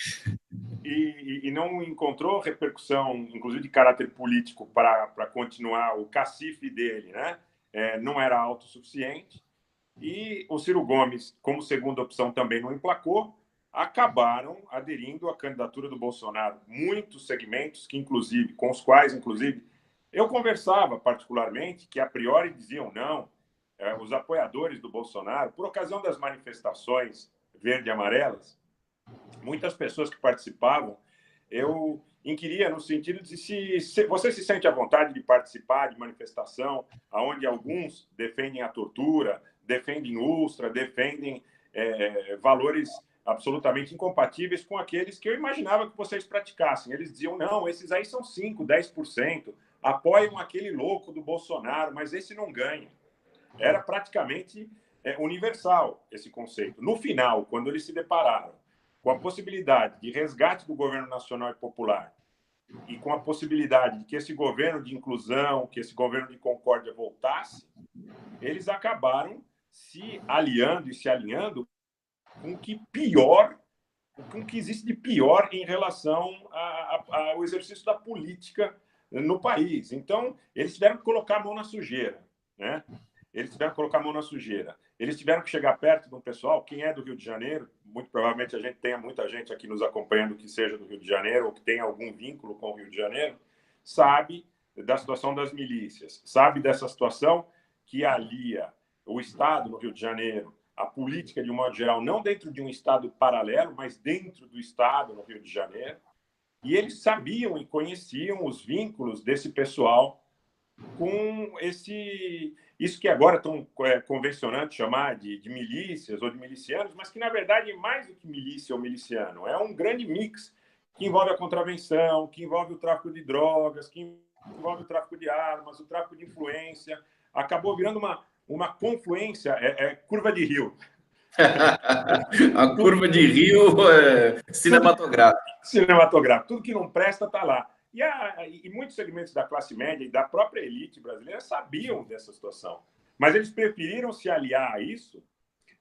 E não encontrou repercussão, inclusive de caráter político, para continuar o cacife dele, né? Não era autossuficiente. E o Ciro Gomes, como segunda opção, também não emplacou. Acabaram aderindo à candidatura do Bolsonaro. Muitos segmentos com os quais, inclusive, eu conversava particularmente, que a priori diziam não, os apoiadores do Bolsonaro, por ocasião das manifestações verde e amarelas, muitas pessoas que participavam, eu inquiria no sentido de se você se sente à vontade de participar de manifestação onde alguns defendem a tortura, defendem Ustra, defendem valores absolutamente incompatíveis com aqueles que eu imaginava que vocês praticassem. Eles diziam, não, esses aí são 5%, 10%, apoiam aquele louco do Bolsonaro, mas esse não ganha. Era praticamente universal esse conceito. No final, quando eles se depararam com a possibilidade de resgate do governo nacional e popular e com a possibilidade de que esse governo de inclusão, que esse governo de concórdia voltasse, eles acabaram se aliando e se alinhando com o que existe de pior em relação ao exercício da política no país. Então, eles tiveram que colocar a mão na sujeira, né? Eles tiveram que colocar a mão na sujeira. Eles tiveram que chegar perto de um pessoal, quem é do Rio de Janeiro, muito provavelmente a gente tenha muita gente aqui nos acompanhando que seja do Rio de Janeiro ou que tenha algum vínculo com o Rio de Janeiro, sabe da situação das milícias, sabe dessa situação que alia o Estado no Rio de Janeiro, a política de um modo geral, não dentro de um Estado paralelo, mas dentro do Estado no Rio de Janeiro. E eles sabiam e conheciam os vínculos desse pessoal com isso que agora estão convencionando chamar de milícias ou de milicianos, mas que, na verdade, é mais do que milícia ou miliciano. É um grande mix que envolve a contravenção, que envolve o tráfico de drogas, que envolve o tráfico de armas, o tráfico de influência. Acabou virando uma confluência, curva de rio. A curva de rio cinematográfica. Cinematográfico. Tudo que não presta está lá. E muitos segmentos da classe média e da própria elite brasileira sabiam dessa situação. Mas eles preferiram se aliar a isso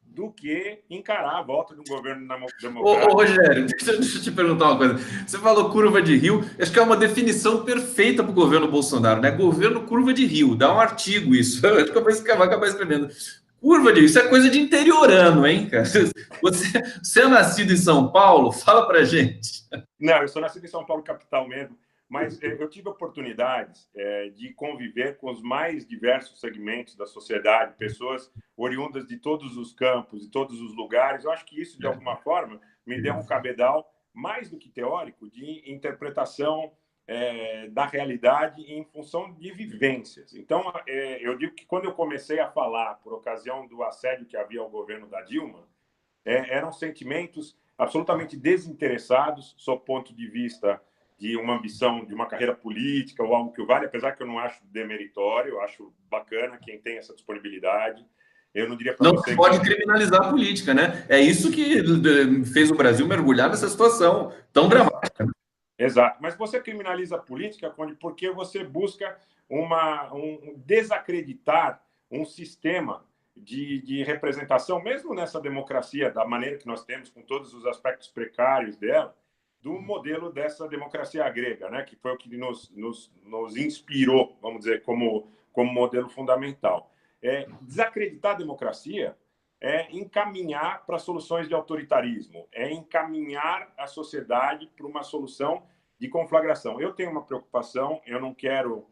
do que encarar a volta de um governo democrático. Ô, Rogério, deixa eu te perguntar uma coisa. Você falou curva de rio, acho que é uma definição perfeita para o governo Bolsonaro, né? Governo curva de rio, dá um artigo isso. Acho que vai acabar escrevendo. Curva de rio, isso é coisa de interiorano, hein, cara? Você é nascido em São Paulo? Fala pra gente. Não, eu sou nascido em São Paulo, capital mesmo. Mas eu tive oportunidades de conviver com os mais diversos segmentos da sociedade, pessoas oriundas de todos os campos, de todos os lugares. Eu acho que isso, de alguma forma, me deu um cabedal, mais do que teórico, de interpretação da realidade em função de vivências. Então, eu digo que quando eu comecei a falar, por ocasião do assédio que havia ao governo da Dilma, eram sentimentos absolutamente desinteressados, sob ponto de vista de uma ambição, de uma carreira política ou algo que o vale, apesar que eu não acho demeritório, eu acho bacana quem tem essa disponibilidade. Eu não diria para você... Não pode criminalizar a política, né? É isso que fez o Brasil mergulhar nessa situação tão dramática. Exato. Mas você criminaliza a política porque você busca desacreditar um sistema de representação, mesmo nessa democracia, da maneira que nós temos, com todos os aspectos precários dela, do modelo dessa democracia grega, né, que foi o que nos inspirou, vamos dizer, como modelo fundamental. Desacreditar a democracia é encaminhar para soluções de autoritarismo, é encaminhar a sociedade para uma solução de conflagração. Eu tenho uma preocupação, eu não quero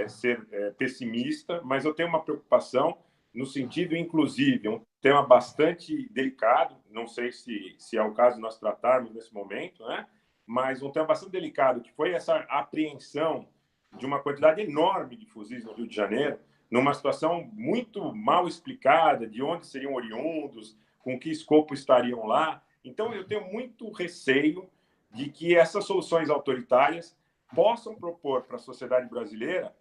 ser pessimista, mas eu tenho uma preocupação no sentido, inclusive, um tema bastante delicado, não sei se é o caso de nós tratarmos nesse momento, né? Mas um tema bastante delicado, que foi essa apreensão de uma quantidade enorme de fuzis no Rio de Janeiro, numa situação muito mal explicada de onde seriam oriundos, com que escopo estariam lá. Então, eu tenho muito receio de que essas soluções autoritárias possam propor para a sociedade brasileira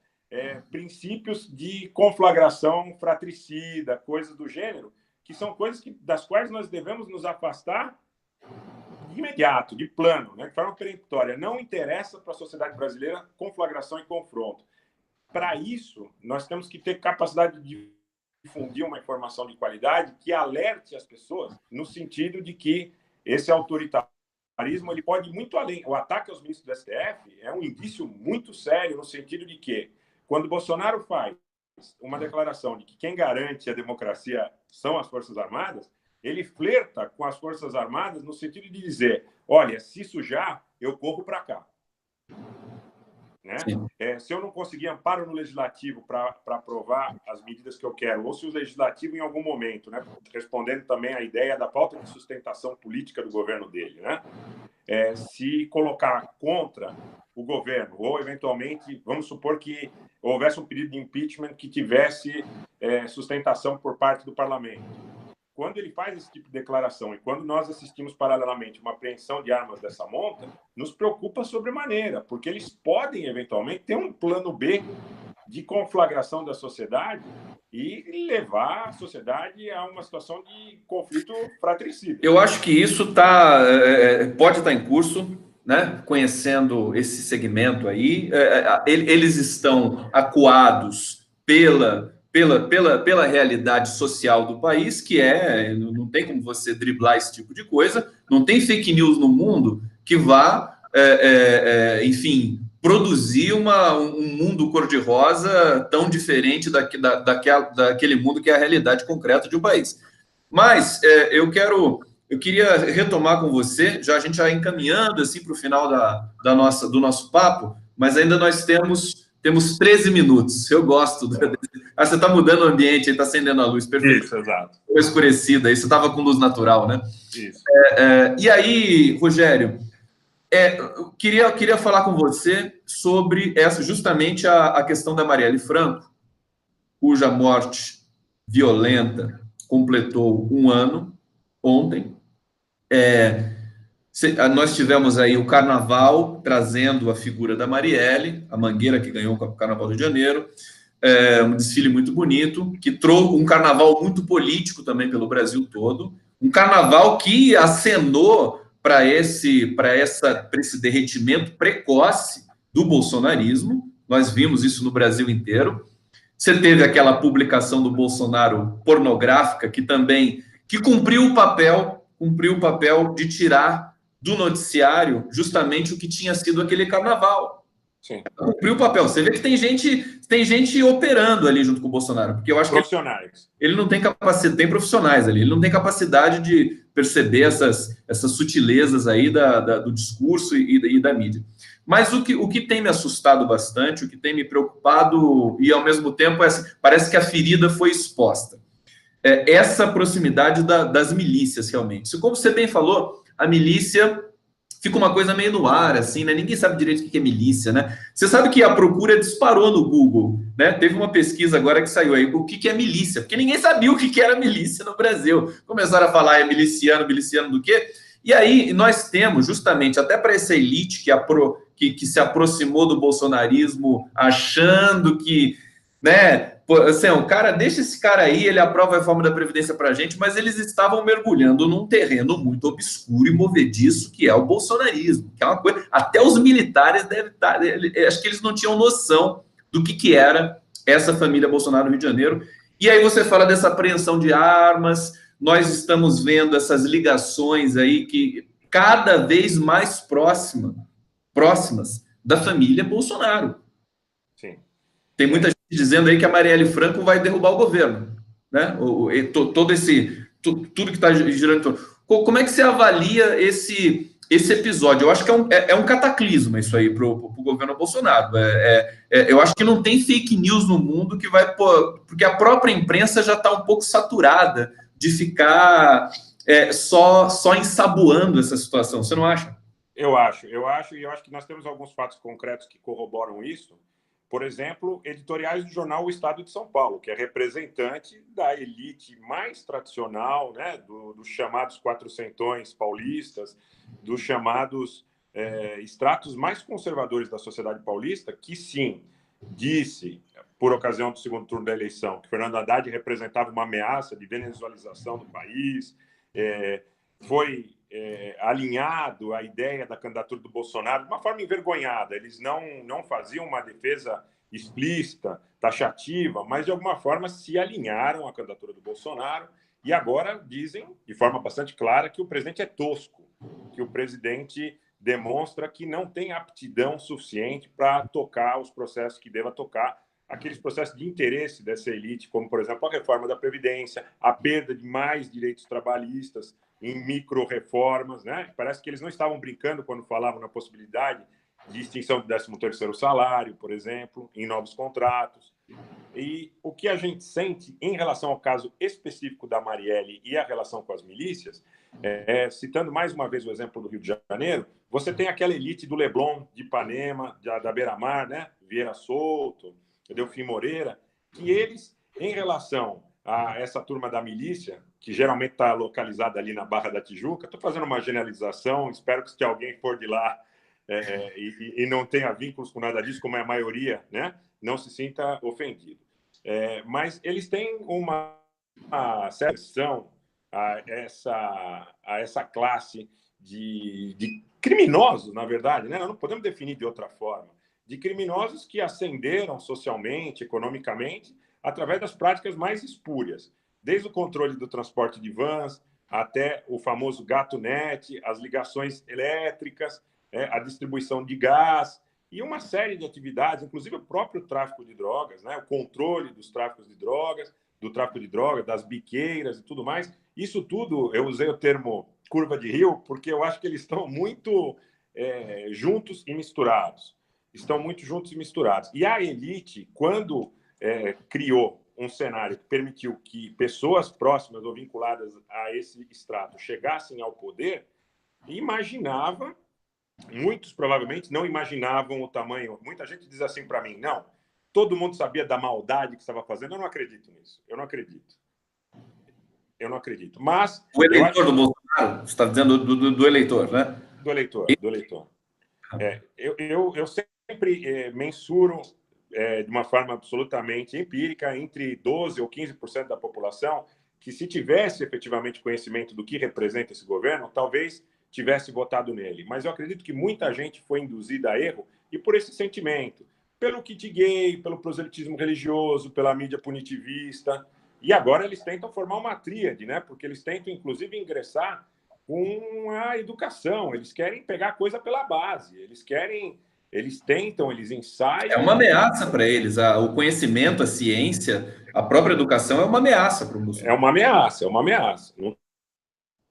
princípios de conflagração fratricida, coisas do gênero, que são coisas das quais nós devemos nos afastar de imediato, de plano, né, de forma peremptória. Não interessa para a sociedade brasileira conflagração e confronto. Para isso, nós temos que ter capacidade de difundir uma informação de qualidade que alerte as pessoas no sentido de que esse autoritarismo ele pode ir muito além. O ataque aos ministros do STF é um indício muito sério no sentido de que, quando Bolsonaro faz uma declaração de que quem garante a democracia são as Forças Armadas, ele flerta com as Forças Armadas no sentido de dizer, olha, se sujar, eu corro para cá. Né? Se eu não conseguir amparo no Legislativo para aprovar as medidas que eu quero, ou se o Legislativo, em algum momento, né, respondendo também à ideia da falta de sustentação política do governo dele, né, se colocar contra o governo, ou, eventualmente, vamos supor que houvesse um pedido de impeachment que tivesse sustentação por parte do parlamento. Quando ele faz esse tipo de declaração e quando nós assistimos paralelamente uma apreensão de armas dessa monta, nos preocupa sobremaneira, porque eles podem, eventualmente, ter um plano B de conflagração da sociedade e levar a sociedade a uma situação de conflito fratricida. Eu acho que isso pode estar em curso, né? Conhecendo esse segmento aí. Eles estão acuados pela realidade social do país, que não tem como você driblar esse tipo de coisa, não tem fake news no mundo que vá, enfim, produzir um mundo cor-de-rosa tão diferente daquele mundo que é a realidade concreta de um país. Mas eu queria retomar com você, a gente já encaminhando assim, para o final do nosso papo, mas ainda nós temos 13 minutos. Eu gosto. Você está mudando o ambiente, está acendendo a luz. Perfeito. Isso, exato. Foi escurecida. Aí você estava com luz natural, né? Isso. E aí, Rogério, eu queria falar com você sobre justamente a questão da Marielle Franco, cuja morte violenta completou 1 ano ontem. Nós tivemos aí o Carnaval trazendo a figura da Marielle, a Mangueira que ganhou o Carnaval do Rio de Janeiro, um desfile muito bonito, que trouxe um Carnaval muito político também pelo Brasil todo, um Carnaval que acenou para esse derretimento precoce do bolsonarismo. Nós vimos isso no Brasil inteiro. Você teve aquela publicação do Bolsonaro pornográfica que cumpriu o papel de tirar do noticiário justamente o que tinha sido aquele carnaval. Sim. Cumpriu o papel. Você vê que tem gente operando ali junto com o Bolsonaro, porque eu acho profissionais. Que ele não tem capacidade, tem profissionais ali, ele não tem capacidade de perceber essas sutilezas aí do discurso e da mídia. Mas o que tem me assustado bastante, o que tem me preocupado, e ao mesmo tempo parece que a ferida foi exposta. Essa proximidade das milícias, realmente. Como você bem falou, a milícia fica uma coisa meio no ar, assim, né? Ninguém sabe direito o que é milícia, né? Você sabe que a procura disparou no Google, né? Teve uma pesquisa agora que saiu aí, o que é milícia? Porque ninguém sabia o que era milícia no Brasil. Começaram a falar, miliciano do quê? E aí nós temos, justamente, até para essa elite que se aproximou do bolsonarismo, achando que, né? Assim, o cara, deixa esse cara aí, ele aprova a reforma da Previdência para a gente, mas eles estavam mergulhando num terreno muito obscuro e movediço, que é o bolsonarismo, que é uma coisa. Até os militares devem estar. Acho que eles não tinham noção do que era essa família Bolsonaro no Rio de Janeiro. E aí você fala dessa apreensão de armas, nós estamos vendo essas ligações aí que cada vez mais próximas da família Bolsonaro. Sim. Tem muita gente dizendo aí que a Marielle Franco vai derrubar o governo, né? Todo esse tudo que está girando. Como é que você avalia esse episódio? Eu acho que é um cataclisma isso aí para o governo Bolsonaro. Eu acho que não tem fake news no mundo que vai porque a própria imprensa já está um pouco saturada de ficar só ensaboando essa situação. Você não acha? Eu acho, e eu acho que nós temos alguns fatos concretos que corroboram isso. Por exemplo, editoriais do jornal O Estado de São Paulo, que é representante da elite mais tradicional, né, dos chamados quatrocentões paulistas, dos chamados estratos mais conservadores da sociedade paulista, que sim, disse, por ocasião do segundo turno da eleição, que Fernando Haddad representava uma ameaça de venezualização do país, foi alinhado à ideia da candidatura do Bolsonaro de uma forma envergonhada. Eles não faziam uma defesa explícita, taxativa, mas de alguma forma se alinharam à candidatura do Bolsonaro e agora dizem, de forma bastante clara, que o presidente é tosco, que o presidente demonstra que não tem aptidão suficiente para tocar os processos que deva tocar, aqueles processos de interesse dessa elite, como, por exemplo, a reforma da Previdência, a perda de mais direitos trabalhistas em micro-reformas, né? Parece que eles não estavam brincando quando falavam na possibilidade de extinção do 13º salário, por exemplo, em novos contratos. E o que a gente sente em relação ao caso específico da Marielle e a relação com as milícias, citando mais uma vez o exemplo do Rio de Janeiro, você tem aquela elite do Leblon, de Ipanema, da Beira-Mar, né? Vieira Souto, Delfim Moreira, que eles, em relação a essa turma da milícia, que geralmente está localizada ali na Barra da Tijuca, estou fazendo uma generalização, espero que se alguém for de lá e não tenha vínculos com nada disso, como é a maioria, né, não se sinta ofendido. Mas eles têm uma seleção a essa classe de criminosos, na verdade, né? Nós não podemos definir de outra forma, de criminosos que ascenderam socialmente, economicamente, através das práticas mais espúrias, desde o controle do transporte de vans até o famoso gato net, as ligações elétricas, a distribuição de gás e uma série de atividades, inclusive o próprio tráfico de drogas, né? O controle dos tráficos de drogas, do tráfico de drogas, das biqueiras e tudo mais. Isso tudo, eu usei o termo curva de rio, porque eu acho que eles estão muito juntos e misturados. Estão muito juntos e misturados. E a elite, quando criou um cenário que permitiu que pessoas próximas ou vinculadas a esse extrato chegassem ao poder, imaginava, muitos provavelmente não imaginavam o tamanho. Muita gente diz assim para mim, não, todo mundo sabia da maldade que estava fazendo. Eu não acredito nisso. Eu não acredito. Mas o eleitor do Bolsonaro, você está dizendo do eleitor, né? Do eleitor. Eu sempre mensuro de uma forma absolutamente empírica entre 12% ou 15% da população que, se tivesse efetivamente conhecimento do que representa esse governo, talvez tivesse votado nele. Mas eu acredito que muita gente foi induzida a erro e por esse sentimento, pelo kit gay, pelo proselitismo religioso, pela mídia punitivista. E agora eles tentam formar uma tríade, né? Porque eles tentam, inclusive, ingressar com a educação. Eles querem pegar a coisa pela base. Eles tentam, eles ensaiam. É uma ameaça para eles. O conhecimento, a ciência, a própria educação é uma ameaça para o Bolsonaro. É uma ameaça. Não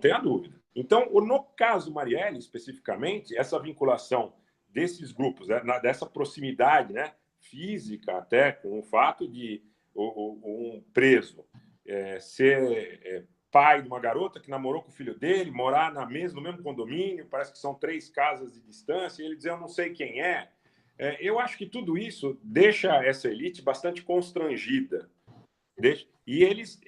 tenha dúvida. Então, no caso Marielle, especificamente, essa vinculação desses grupos, dessa proximidade, né, física até, com o fato de um preso ser pai de uma garota que namorou com o filho dele, morar no mesmo condomínio, parece que são 3 casas de distância, e ele dizer, eu não sei quem é. Eu acho que tudo isso deixa essa elite bastante constrangida. E eles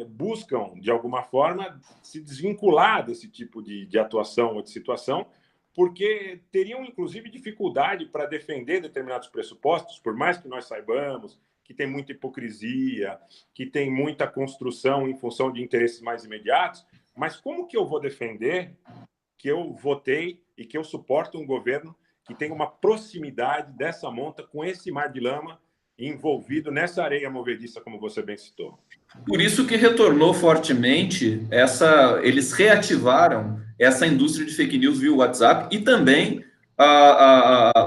buscam, de alguma forma, se desvincular desse tipo de atuação ou de situação, porque teriam, inclusive, dificuldade para defender determinados pressupostos, por mais que nós saibamos que tem muita hipocrisia, que tem muita construção em função de interesses mais imediatos, mas como que eu vou defender que eu votei e que eu suporto um governo que tem uma proximidade dessa monta com esse mar de lama envolvido nessa areia movediça, como você bem citou. Por isso que retornou fortemente eles reativaram essa indústria de fake news via WhatsApp e também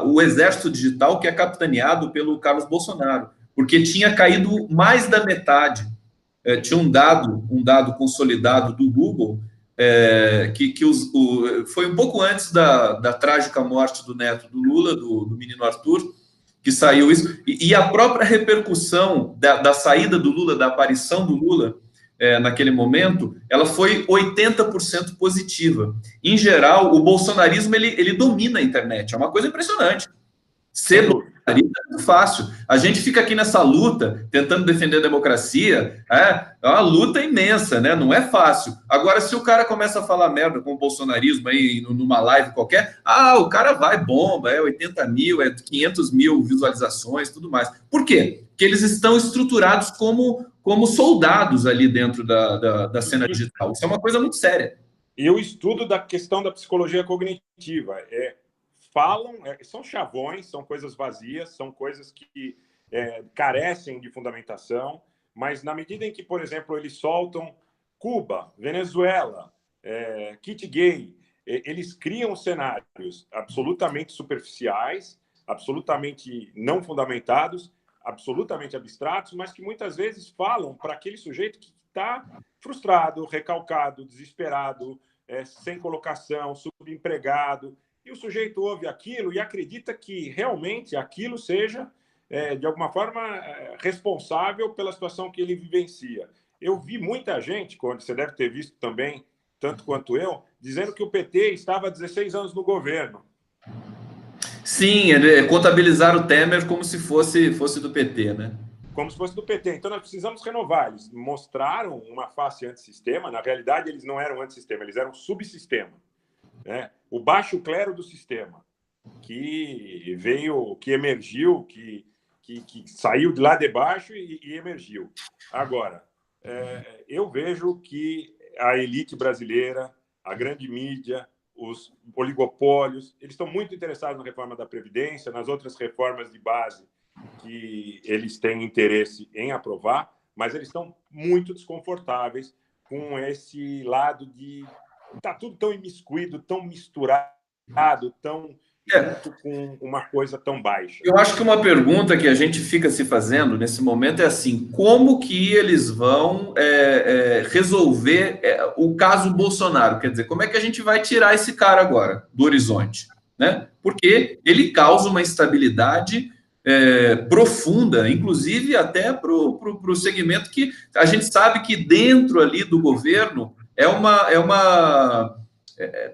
o exército digital, que é capitaneado pelo Carlos Bolsonaro, porque tinha caído mais da metade. Tinha um dado consolidado do Google, foi um pouco antes da trágica morte do neto do Lula, do menino Arthur, que saiu isso, e a própria repercussão da saída do Lula, da aparição do Lula, naquele momento, ela foi 80% positiva. Em geral, o bolsonarismo, ele domina a internet, é uma coisa impressionante. Ser bolsonarista é muito fácil. A gente fica aqui nessa luta, tentando defender a democracia, é uma luta imensa, né? Não é fácil. Agora, se o cara começa a falar merda com o bolsonarismo aí numa live qualquer, o cara vai, bomba, 80 mil, 500 mil visualizações, tudo mais. Por quê? Porque eles estão estruturados como soldados ali dentro da cena digital. Isso é uma coisa muito séria. E o estudo da questão da psicologia cognitiva falam, são chavões, são coisas vazias, são coisas que carecem de fundamentação, mas na medida em que, por exemplo, eles soltam Cuba, Venezuela, kit gay, eles criam cenários absolutamente superficiais, absolutamente não fundamentados, absolutamente abstratos, mas que muitas vezes falam para aquele sujeito que está frustrado, recalcado, desesperado, sem colocação, subempregado. E o sujeito ouve aquilo e acredita que realmente aquilo seja, de alguma forma, responsável pela situação que ele vivencia. Eu vi muita gente, quando você deve ter visto também, tanto quanto eu, dizendo que o PT estava há 16 anos no governo. Sim, contabilizar o Temer como se fosse do PT, né? Como se fosse do PT. Então, nós precisamos renovar. Eles mostraram uma face antissistema. Na realidade, eles não eram antissistema, eles eram subsistema. O baixo clero do sistema, que veio, que emergiu, que saiu de lá de baixo e emergiu. Agora, eu vejo que a elite brasileira, a grande mídia, os oligopólios, eles estão muito interessados na reforma da Previdência, nas outras reformas de base que eles têm interesse em aprovar, mas eles estão muito desconfortáveis com esse lado de está tudo tão imiscuído, tão misturado, tão junto com uma coisa tão baixa. Eu acho que uma pergunta que a gente fica se fazendo nesse momento é assim, como que eles vão resolver o caso Bolsonaro? Quer dizer, como é que a gente vai tirar esse cara agora do horizonte? Né? Porque ele causa uma instabilidade profunda, inclusive até para o segmento que a gente sabe que dentro ali do governo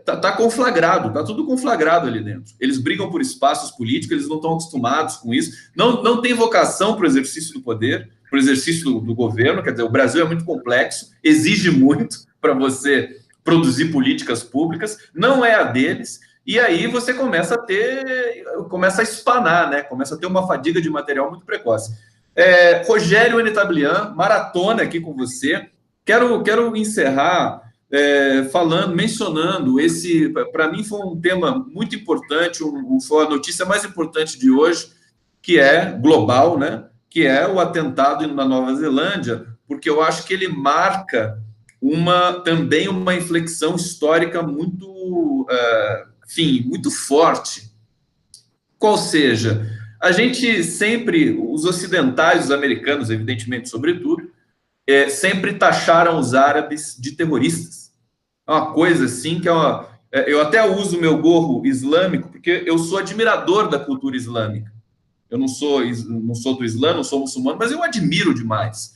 tá conflagrado, tá tudo conflagrado ali dentro. Eles brigam por espaços políticos, eles não estão acostumados com isso, não tem vocação para o exercício do poder, para o exercício do governo. Quer dizer, o Brasil é muito complexo, exige muito para você produzir políticas públicas, não é a deles, e aí você começa a espanar, né? Começa a ter uma fadiga de material muito precoce. Rogério Anitablian, maratona aqui com você. Quero encerrar mencionando para mim foi um tema muito importante, foi a notícia mais importante de hoje, que é global, né? Que é o atentado na Nova Zelândia, porque eu acho que ele marca também uma inflexão histórica muito, muito forte. Qual seja, a gente sempre, os ocidentais, os americanos, evidentemente, sobretudo, sempre taxaram os árabes de terroristas. É uma coisa assim que eu até uso o meu gorro islâmico, porque eu sou admirador da cultura islâmica. Eu não sou do Islã, não sou muçulmano, mas eu admiro demais.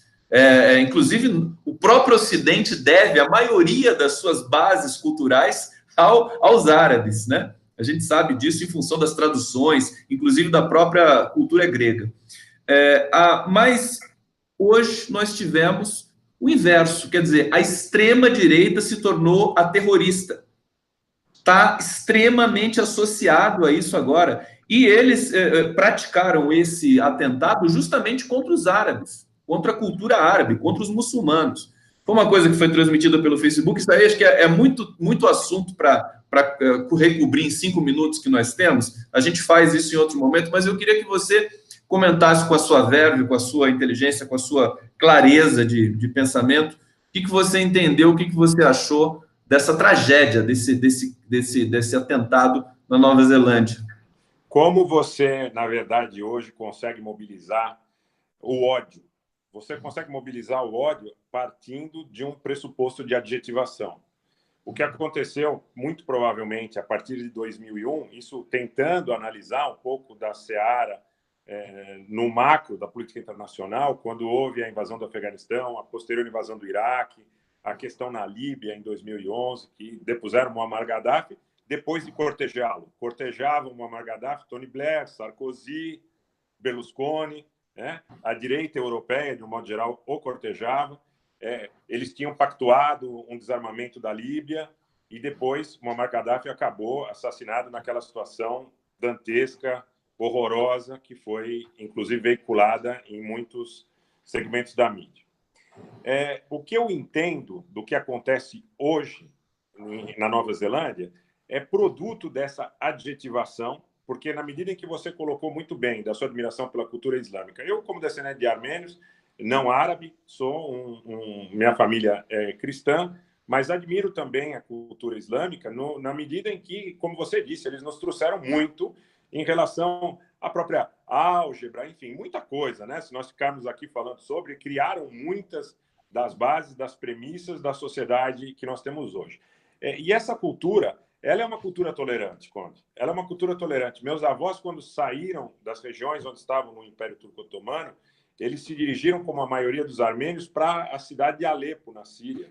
Inclusive, o próprio Ocidente deve a maioria das suas bases culturais aos árabes, né? A gente sabe disso em função das traduções, inclusive da própria cultura grega. Mas hoje nós tivemos o inverso, quer dizer, a extrema-direita se tornou a terrorista. Está extremamente associado a isso agora. E eles praticaram esse atentado justamente contra os árabes, contra a cultura árabe, contra os muçulmanos. Foi uma coisa que foi transmitida pelo Facebook. Isso aí acho que é muito, muito assunto para para recobrir em 5 minutos que nós temos. A gente faz isso em outro momento, mas eu queria que você comentasse com a sua verve, com a sua inteligência, com a sua clareza de pensamento, o que você entendeu, o que você achou dessa tragédia, desse atentado na Nova Zelândia. Como você, na verdade, hoje consegue mobilizar o ódio? Você consegue mobilizar o ódio partindo de um pressuposto de adjetivação. O que aconteceu, muito provavelmente, a partir de 2001, isso tentando analisar um pouco da seara no macro da política internacional, quando houve a invasão do Afeganistão, a posterior invasão do Iraque, a questão na Líbia, em 2011, que depuseram Muammar Gaddafi, depois de cortejá-lo. Cortejavam Muammar Gaddafi, Tony Blair, Sarkozy, Berlusconi, né? A direita europeia, de um modo geral, o cortejava. Eles tinham pactuado um desarmamento da Líbia e depois Muammar Gaddafi acabou assassinado naquela situação dantesca, horrorosa, que foi, inclusive, veiculada em muitos segmentos da mídia. O que eu entendo do que acontece hoje na Nova Zelândia é produto dessa adjetivação, porque na medida em que você colocou muito bem da sua admiração pela cultura islâmica, eu, como descendente de armênios, não árabe, sou minha família é cristã, mas admiro também a cultura islâmica na medida em que, como você disse, eles nos trouxeram muito em relação à própria álgebra, enfim, muita coisa, né? Se nós ficarmos aqui falando sobre, criaram muitas das bases, das premissas da sociedade que nós temos hoje. E essa cultura, ela é uma cultura tolerante, Conde. Ela é uma cultura tolerante. Meus avós, quando saíram das regiões onde estavam no Império Turco-Otomano, eles se dirigiram, como a maioria dos armênios, para a cidade de Alepo, na Síria,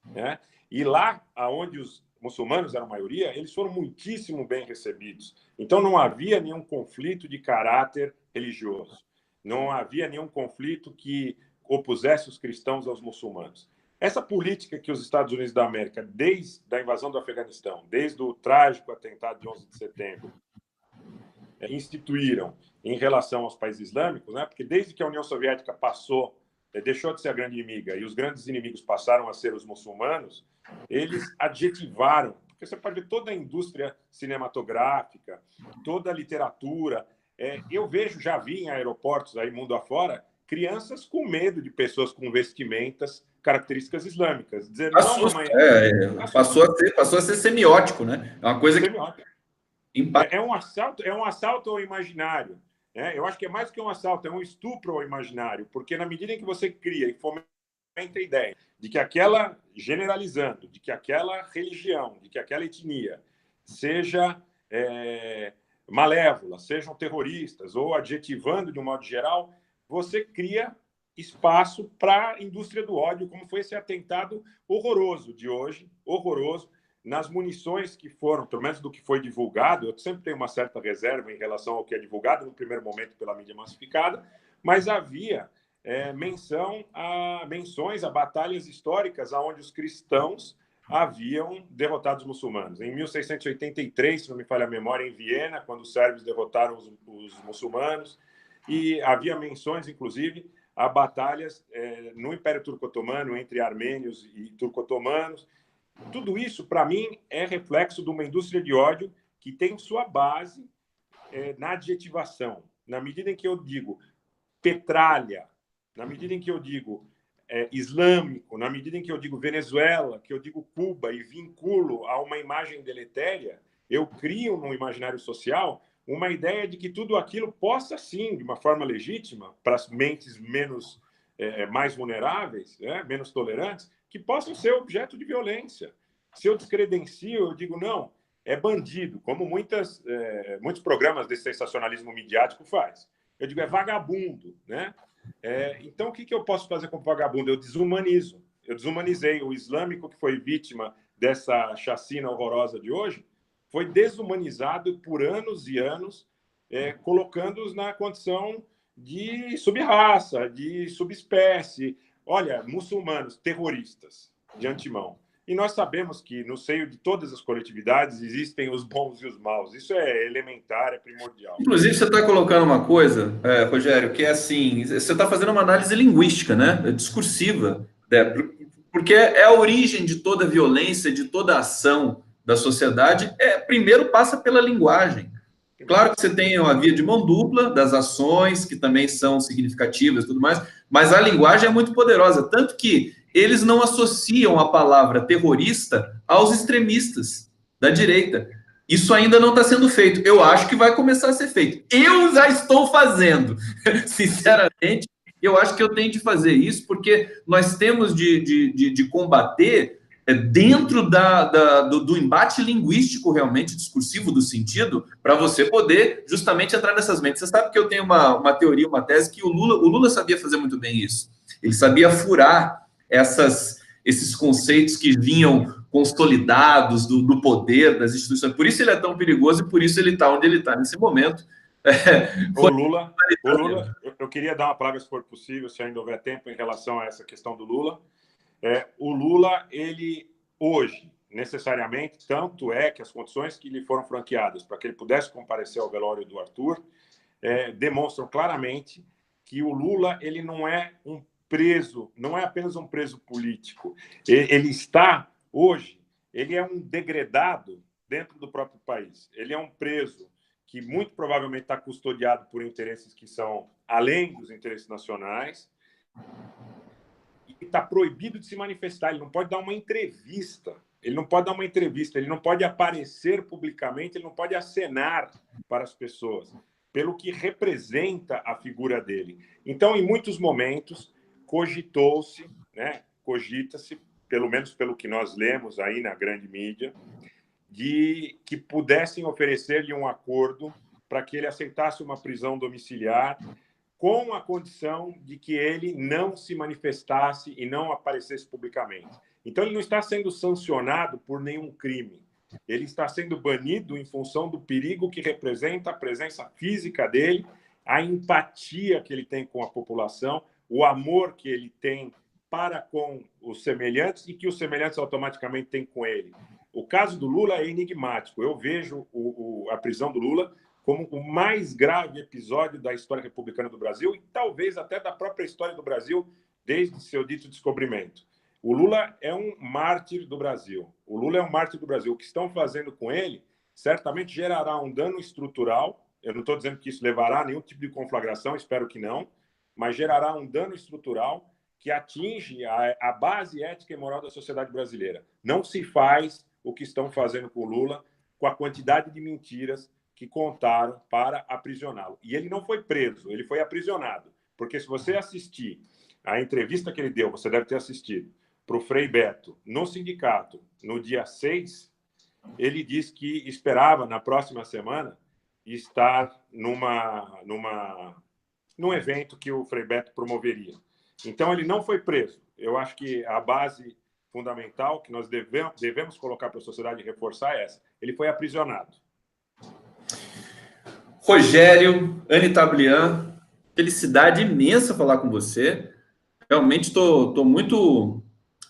né? E lá, onde os muçulmanos eram a maioria, eles foram muitíssimo bem recebidos. Então, não havia nenhum conflito de caráter religioso. Não havia nenhum conflito que opusesse os cristãos aos muçulmanos. Essa política que os Estados Unidos da América, desde a invasão do Afeganistão, desde o trágico atentado de 11 de setembro, instituíram em relação aos países islâmicos, né? Porque desde que a União Soviética deixou de ser a grande inimiga e os grandes inimigos passaram a ser os muçulmanos, eles adjetivaram, porque você pode ver toda a indústria cinematográfica, toda a literatura. Eu já vi em aeroportos aí mundo afora crianças com medo de pessoas com vestimentas características islâmicas. Dizer, não, mamãe, passou a ser semiótico, né? É uma coisa semiótico. É um assalto ao imaginário. Eu acho que é mais que um assalto, é um estupro ao imaginário, porque na medida em que você cria e fomenta a ideia de que generalizando, de que aquela religião, de que aquela etnia seja malévola, sejam terroristas, ou adjetivando de um modo geral, você cria espaço para a indústria do ódio, como foi esse atentado horroroso de hoje, horroroso, nas munições que foram, pelo menos do que foi divulgado. Eu sempre tenho uma certa reserva em relação ao que é divulgado no primeiro momento pela mídia massificada, mas havia menções a batalhas históricas onde os cristãos haviam derrotado os muçulmanos. Em 1683, se não me falha a memória, em Viena, quando os sérvios derrotaram os muçulmanos, e havia menções, inclusive, a batalhas no Império Turco-Otomano, entre armênios e turco-otomanos. Tudo isso, para mim, é reflexo de uma indústria de ódio que tem sua base na adjetivação. Na medida em que eu digo petralha, na medida em que eu digo islâmico, na medida em que eu digo Venezuela, que eu digo Cuba e vinculo a uma imagem deletéria, eu crio no imaginário social uma ideia de que tudo aquilo possa, sim, de uma forma legítima, para as mentes mais vulneráveis, menos tolerantes, que possam ser objeto de violência. Se eu descredencio, eu digo, não, é bandido, como muitos programas de sensacionalismo midiático faz. Eu digo, é vagabundo, né? Então, o que eu posso fazer como vagabundo? Eu desumanizo. Eu desumanizei o islâmico que foi vítima dessa chacina horrorosa de hoje, foi desumanizado por anos e anos, colocando-os na condição de sub-raça, de subespécie. Olha, muçulmanos, terroristas, de antemão. E nós sabemos que no seio de todas as coletividades existem os bons e os maus. Isso é elementar, é primordial. Inclusive, você está colocando uma coisa, Rogério, que é assim, você está fazendo uma análise linguística, né? Discursiva, né? Porque é a origem de toda violência, de toda ação da sociedade, primeiro passa pela linguagem. Claro que você tem a via de mão dupla das ações, que também são significativas e tudo mais, mas a linguagem é muito poderosa, tanto que eles não associam a palavra terrorista aos extremistas da direita. Isso ainda não está sendo feito. Eu acho que vai começar a ser feito. Eu já estou fazendo. Sinceramente, eu acho que eu tenho de fazer isso, porque nós temos de combater dentro do embate linguístico realmente discursivo do sentido, para você poder justamente entrar nessas mentes. Você sabe que eu tenho uma teoria, uma tese, que o Lula sabia fazer muito bem isso. Ele sabia furar esses conceitos que vinham consolidados do poder das instituições. Por isso ele é tão perigoso e por isso ele está onde ele está nesse momento. O Lula, eu queria dar uma palavra, se for possível, se ainda houver tempo, em relação a essa questão do Lula. O Lula, ele hoje, necessariamente, tanto é que as condições que lhe foram franqueadas para que ele pudesse comparecer ao velório do Arthur demonstram claramente que o Lula, ele não é um preso, não é apenas um preso político. Ele está, hoje, ele é um degredado dentro do próprio país. Ele é um preso que muito provavelmente está custodiado por interesses que são além dos interesses nacionais, está proibido de se manifestar, ele não pode dar uma entrevista, ele não pode aparecer publicamente, ele não pode acenar para as pessoas, pelo que representa a figura dele. Então, em muitos momentos, cogita-se, pelo menos pelo que nós lemos aí na grande mídia, de que pudessem oferecer-lhe um acordo para que ele aceitasse uma prisão domiciliar, com a condição de que ele não se manifestasse e não aparecesse publicamente. Então, ele não está sendo sancionado por nenhum crime. Ele está sendo banido em função do perigo que representa a presença física dele, a empatia que ele tem com a população, o amor que ele tem para com os semelhantes e que os semelhantes automaticamente têm com ele. O caso do Lula é enigmático. Eu vejo a prisão do Lula como o mais grave episódio da história republicana do Brasil e talvez até da própria história do Brasil desde seu dito descobrimento. O Lula é um mártir do Brasil. O Lula é um mártir do Brasil. O que estão fazendo com ele certamente gerará um dano estrutural. Eu não estou dizendo que isso levará a nenhum tipo de conflagração, espero que não, mas gerará um dano estrutural que atinge a base ética e moral da sociedade brasileira. Não se faz o que estão fazendo com o Lula, com a quantidade de mentiras que contaram para aprisioná-lo. E ele não foi preso, ele foi aprisionado. Porque se você assistir a entrevista que ele deu, você deve ter assistido, para o Frei Beto, no sindicato, no dia 6, ele disse que esperava, na próxima semana, estar num evento que o Frei Beto promoveria. Então, ele não foi preso. Eu acho que a base fundamental que nós devemos colocar para a sociedade e reforçar é essa. Ele foi aprisionado. Rogério, Anny Tablian, felicidade imensa falar com você. Realmente estou muito...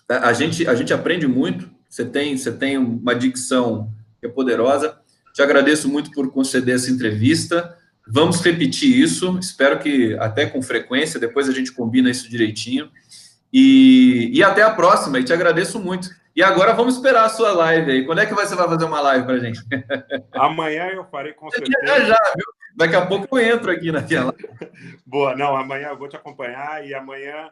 A gente aprende muito. Você tem uma dicção que é poderosa. Te agradeço muito por conceder essa entrevista. Vamos repetir isso. Espero que até com frequência. Depois a gente combina isso direitinho. E até a próxima. E te agradeço muito. E agora vamos esperar a sua live aí. Quando é que você vai fazer uma live para a gente? Amanhã eu farei com certeza. Já, viu? Daqui a pouco eu entro aqui na tela. Boa, não, amanhã eu vou te acompanhar e amanhã,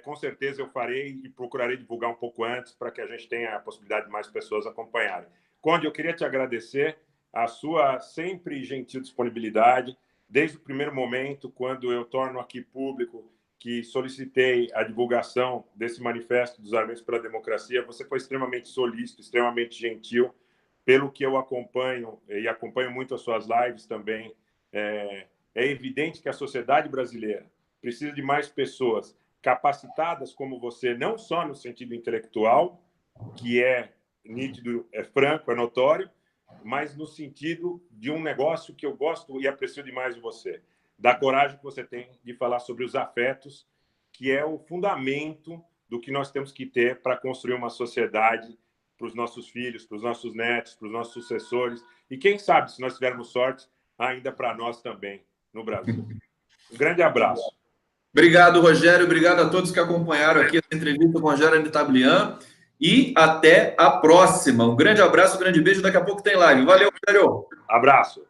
com certeza, eu farei e procurarei divulgar um pouco antes para que a gente tenha a possibilidade de mais pessoas acompanharem. Conde, eu queria te agradecer a sua sempre gentil disponibilidade, desde o primeiro momento, quando eu torno aqui público que solicitei a divulgação desse manifesto dos Armênios pela Democracia, você foi extremamente solícito, extremamente gentil, pelo que eu acompanho, e acompanho muito as suas lives também. É evidente que a sociedade brasileira precisa de mais pessoas capacitadas como você, não só no sentido intelectual, que é nítido, é franco, é notório, mas no sentido de um negócio que eu gosto e aprecio demais de você, da coragem que você tem de falar sobre os afetos, que é o fundamento do que nós temos que ter para construir uma sociedade para os nossos filhos, para os nossos netos, para os nossos sucessores, e quem sabe, se nós tivermos sorte, ainda para nós também, no Brasil. Um grande abraço. Obrigado, Rogério. Obrigado a todos que acompanharam aqui essa entrevista com o Rogério Anny Tablian. e até a próxima. Um grande abraço, um grande beijo. Daqui a pouco tem live. Valeu, Rogério. Abraço.